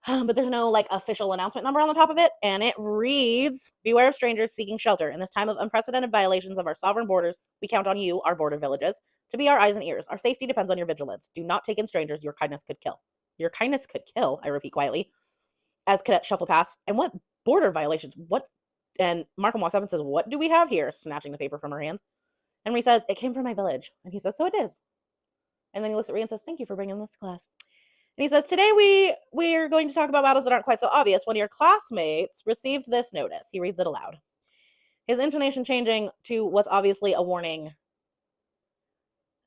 But there's no official announcement number on the top of it, and it reads, beware of strangers seeking shelter. In this time of unprecedented violations of our sovereign borders, we count on you, our border villages, to be our eyes and ears. Our safety depends on your vigilance. Do not take in strangers. Your kindness could kill. Your kindness could kill, I repeat quietly, as cadets shuffle past. And what border violations? What? And Markham walks up and says, what do we have here? Snatching the paper from her hands. And Rhee says, it came from my village. And he says, so it is. And then he looks at Rhee and says, thank you for bringing this to class. And he says, today we're going to talk about battles that aren't quite so obvious. One of your classmates received this notice. He reads it aloud. His intonation changing to what's obviously a warning.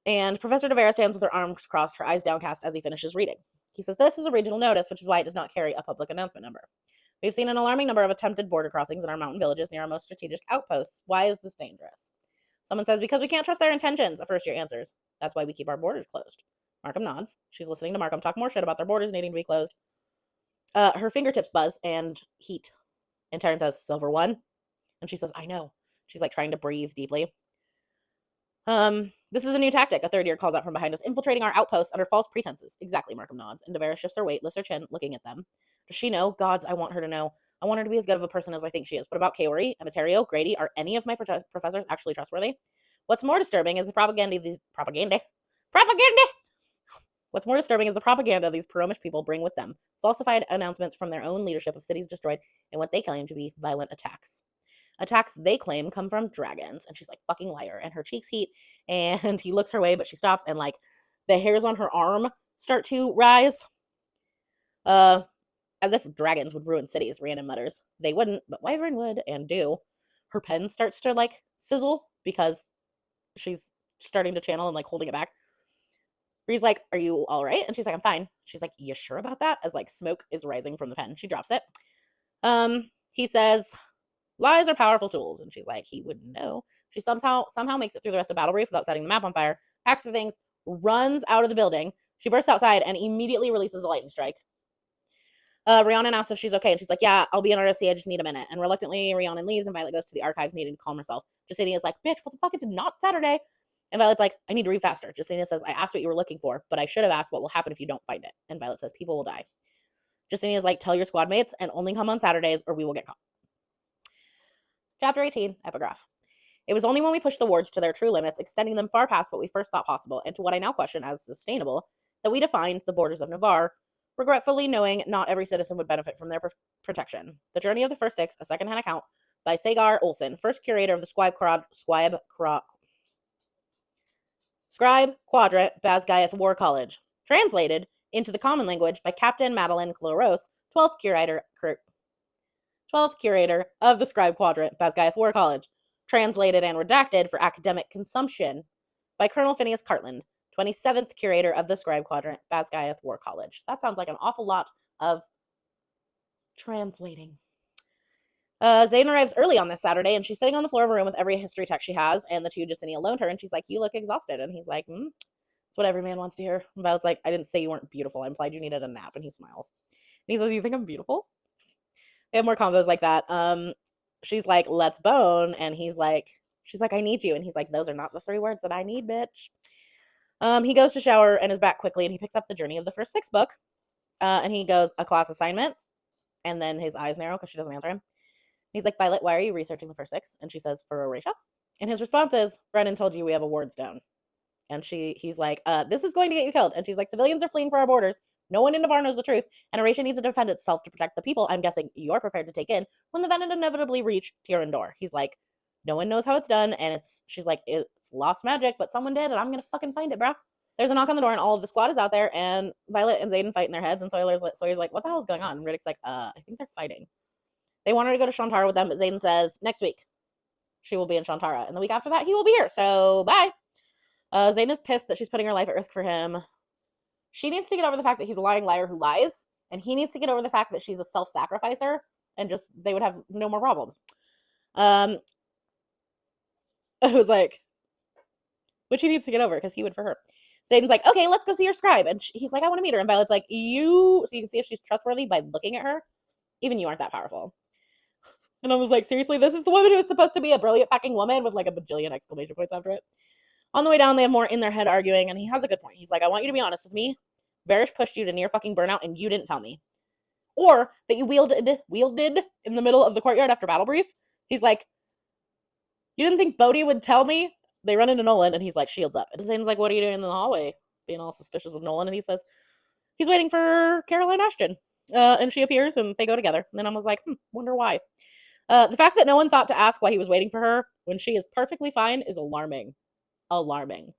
And Professor Devera stands with her arms crossed, her eyes downcast as he finishes reading. He says, this is a regional notice, which is why it does not carry a public announcement number. We've seen an alarming number of attempted border crossings in our mountain villages near our most strategic outposts. Why is this dangerous? Someone says, because we can't trust their intentions, a first year answers. That's why we keep our borders closed. Markham nods. She's listening to Markham talk more shit about their borders needing to be closed. Her fingertips buzz and heat. And Taryn says, Silver one? And she says, I know. She's trying to breathe deeply. This is a new tactic, a third year calls out from behind us, infiltrating our outposts under false pretenses. Exactly, Markham nods. And Devera shifts her weight, lifts her chin, looking at them. Does she know? Gods, I want her to know. I want her to be as good of a person as I think she is. But about Kaori, Emeterio, Grady, are any of my professors actually trustworthy? What's more disturbing is the propaganda What's more disturbing is the propaganda these Peromish people bring with them. Falsified announcements from their own leadership of cities destroyed and what they claim to be violent attacks. Attacks they claim come from dragons. And she's like, fucking liar. And her cheeks heat. And he looks her way, but she stops. And the hairs on her arm start to rise. As if dragons would ruin cities, Rhiannon mutters. They wouldn't, but Wyvern would, and do. Her pen starts to, like, sizzle because she's starting to channel and, like, holding it back. Bree's like, are you all right? And she's like, I'm fine. She's like, you sure about that? As, like, smoke is rising from the pen. She drops it. He says, lies are powerful tools. And she's like, he wouldn't know. She somehow makes it through the rest of Battle Brief without setting the map on fire, packs her things, runs out of the building. She bursts outside and immediately releases a lightning strike. Rhiannon asks if she's okay, and she's like, yeah, I'll be on RSC, I just need a minute. And reluctantly, Rhiannon leaves, and Violet goes to the archives needing to calm herself. Justinia's like, bitch, what the fuck, it's not Saturday. And Violet's like, I need to read faster. Justinia says, I asked what you were looking for, but I should have asked what will happen if you don't find it. And Violet says, people will die. Justinia's like, tell your squad mates, and only come on Saturdays, or we will get caught. Chapter 18, Epigraph. It was only when we pushed the wards to their true limits, extending them far past what we first thought possible, and to what I now question as sustainable, that we defined the borders of Navarre, regretfully knowing not every citizen would benefit from their protection. The Journey of the First Six, a secondhand account by Sagar Olsen, first curator of the Scribe Quadrant, Basgiath War College. Translated into the common language by Captain Madeline Cloros, 12th curator of the Scribe Quadrant, Basgiath War College. Translated and redacted for academic consumption by Colonel Phineas Cartland, 27th curator of the Scribe Quadrant, Basgiath War College. That sounds like an awful lot of translating. Zane arrives early on this Saturday, and she's sitting on the floor of a room with every history text she has, and the two Justinia loaned her, and she's like, you look exhausted. And he's like, that's what every man wants to hear. And Violet's like, I didn't say you weren't beautiful. I implied you needed a nap. And he smiles. And he says, you think I'm beautiful? They have more combos like that. She's like, let's bone. And she's like, I need you. And he's like, those are not the 3 words that I need, bitch. He goes to shower and is back quickly, and he picks up the Journey of the First Six book. And he goes, a class assignment. And then his eyes narrow because she doesn't answer him. He's like, Violet, why are you researching the First Six? And she says, for Horatia. And his response is, Brennan told you we have a ward stone. And he's like, this is going to get you killed. And she's like, civilians are fleeing for our borders. No one in Navarre knows the truth. And Horatia needs to defend itself to protect the people I'm guessing you're prepared to take in when the Venom inevitably reach Tyrrendor. He's like, no one knows how it's done. And she's like, it's lost magic, but someone did, and I'm going to fucking find it, bro. There's a knock on the door, and all of the squad is out there, and Violet and Xaden fight in their heads, and Sawyer's like, what the hell is going on? And Riddick's like, I think they're fighting. They want her to go to Shantara with them, but Xaden says, next week, she will be in Shantara. And the week after that, he will be here, so bye. Xaden is pissed that she's putting her life at risk for him. She needs to get over the fact that he's a lying liar who lies, and he needs to get over the fact that she's a self-sacrificer, and just, they would have no more problems. I was like, which he needs to get over, because he would for her. Xaden's like, okay, let's go see your scribe. And he's like, I want to meet her. And Violet's like, so you can see if she's trustworthy by looking at her. Even you aren't that powerful. And I was like, seriously, this is the woman who is supposed to be a brilliant fucking woman with like a bajillion exclamation points after it. On the way down, they have more in their head arguing, and he has a good point. He's like, I want you to be honest with me. Varys pushed you to near fucking burnout, and you didn't tell me. Or that you wielded in the middle of the courtyard after battle brief. He's like, you didn't think Bodhi would tell me? They run into Nolan, and he's like, shields up. And Zane's like, what are you doing in the hallway? Being all suspicious of Nolan. And he says, he's waiting for Caroline Ashton. And she appears, and they go together. And then I was like, wonder why. The fact that no one thought to ask why he was waiting for her when she is perfectly fine is alarming. Alarming.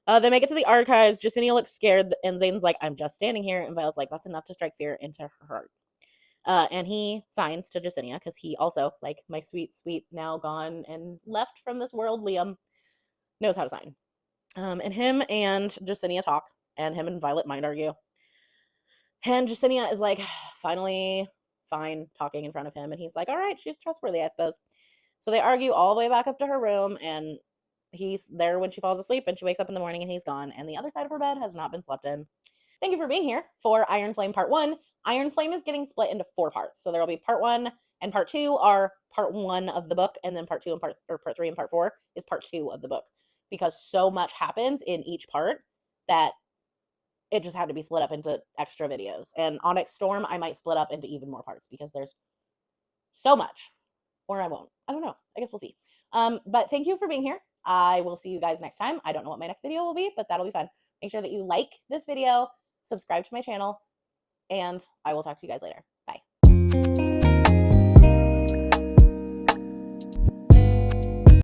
They make it to the archives. Justinia looks scared, and Zane's like, I'm just standing here. And Violet's like, that's enough to strike fear into her heart. And he signs to Justinia, because he also, like my sweet, sweet, now gone and left from this world, Liam, knows how to sign. And him and Justinia talk, and him and Violet mind argue. And Justinia is like, finally fine talking in front of him, and he's like, all right, she's trustworthy, I suppose. So they argue all the way back up to her room, and he's there when she falls asleep, and she wakes up in the morning, and he's gone, and the other side of her bed has not been slept in. Thank you for being here for Iron Flame Part 1. Iron Flame is getting split into 4 parts. So there will be Part 1 and Part 2 are Part 1 of the book, and then Part 2 and Part 3 and Part 4 is Part 2 of the book, because so much happens in each part that it just had to be split up into extra videos. And Onyx Storm, I might split up into even more parts, because there's so much. Or I won't. I don't know. I guess we'll see. But thank you for being here. I will see you guys next time. I don't know what my next video will be, but that'll be fun. Make sure that you like this video, subscribe to my channel, and I will talk to you guys later. Bye.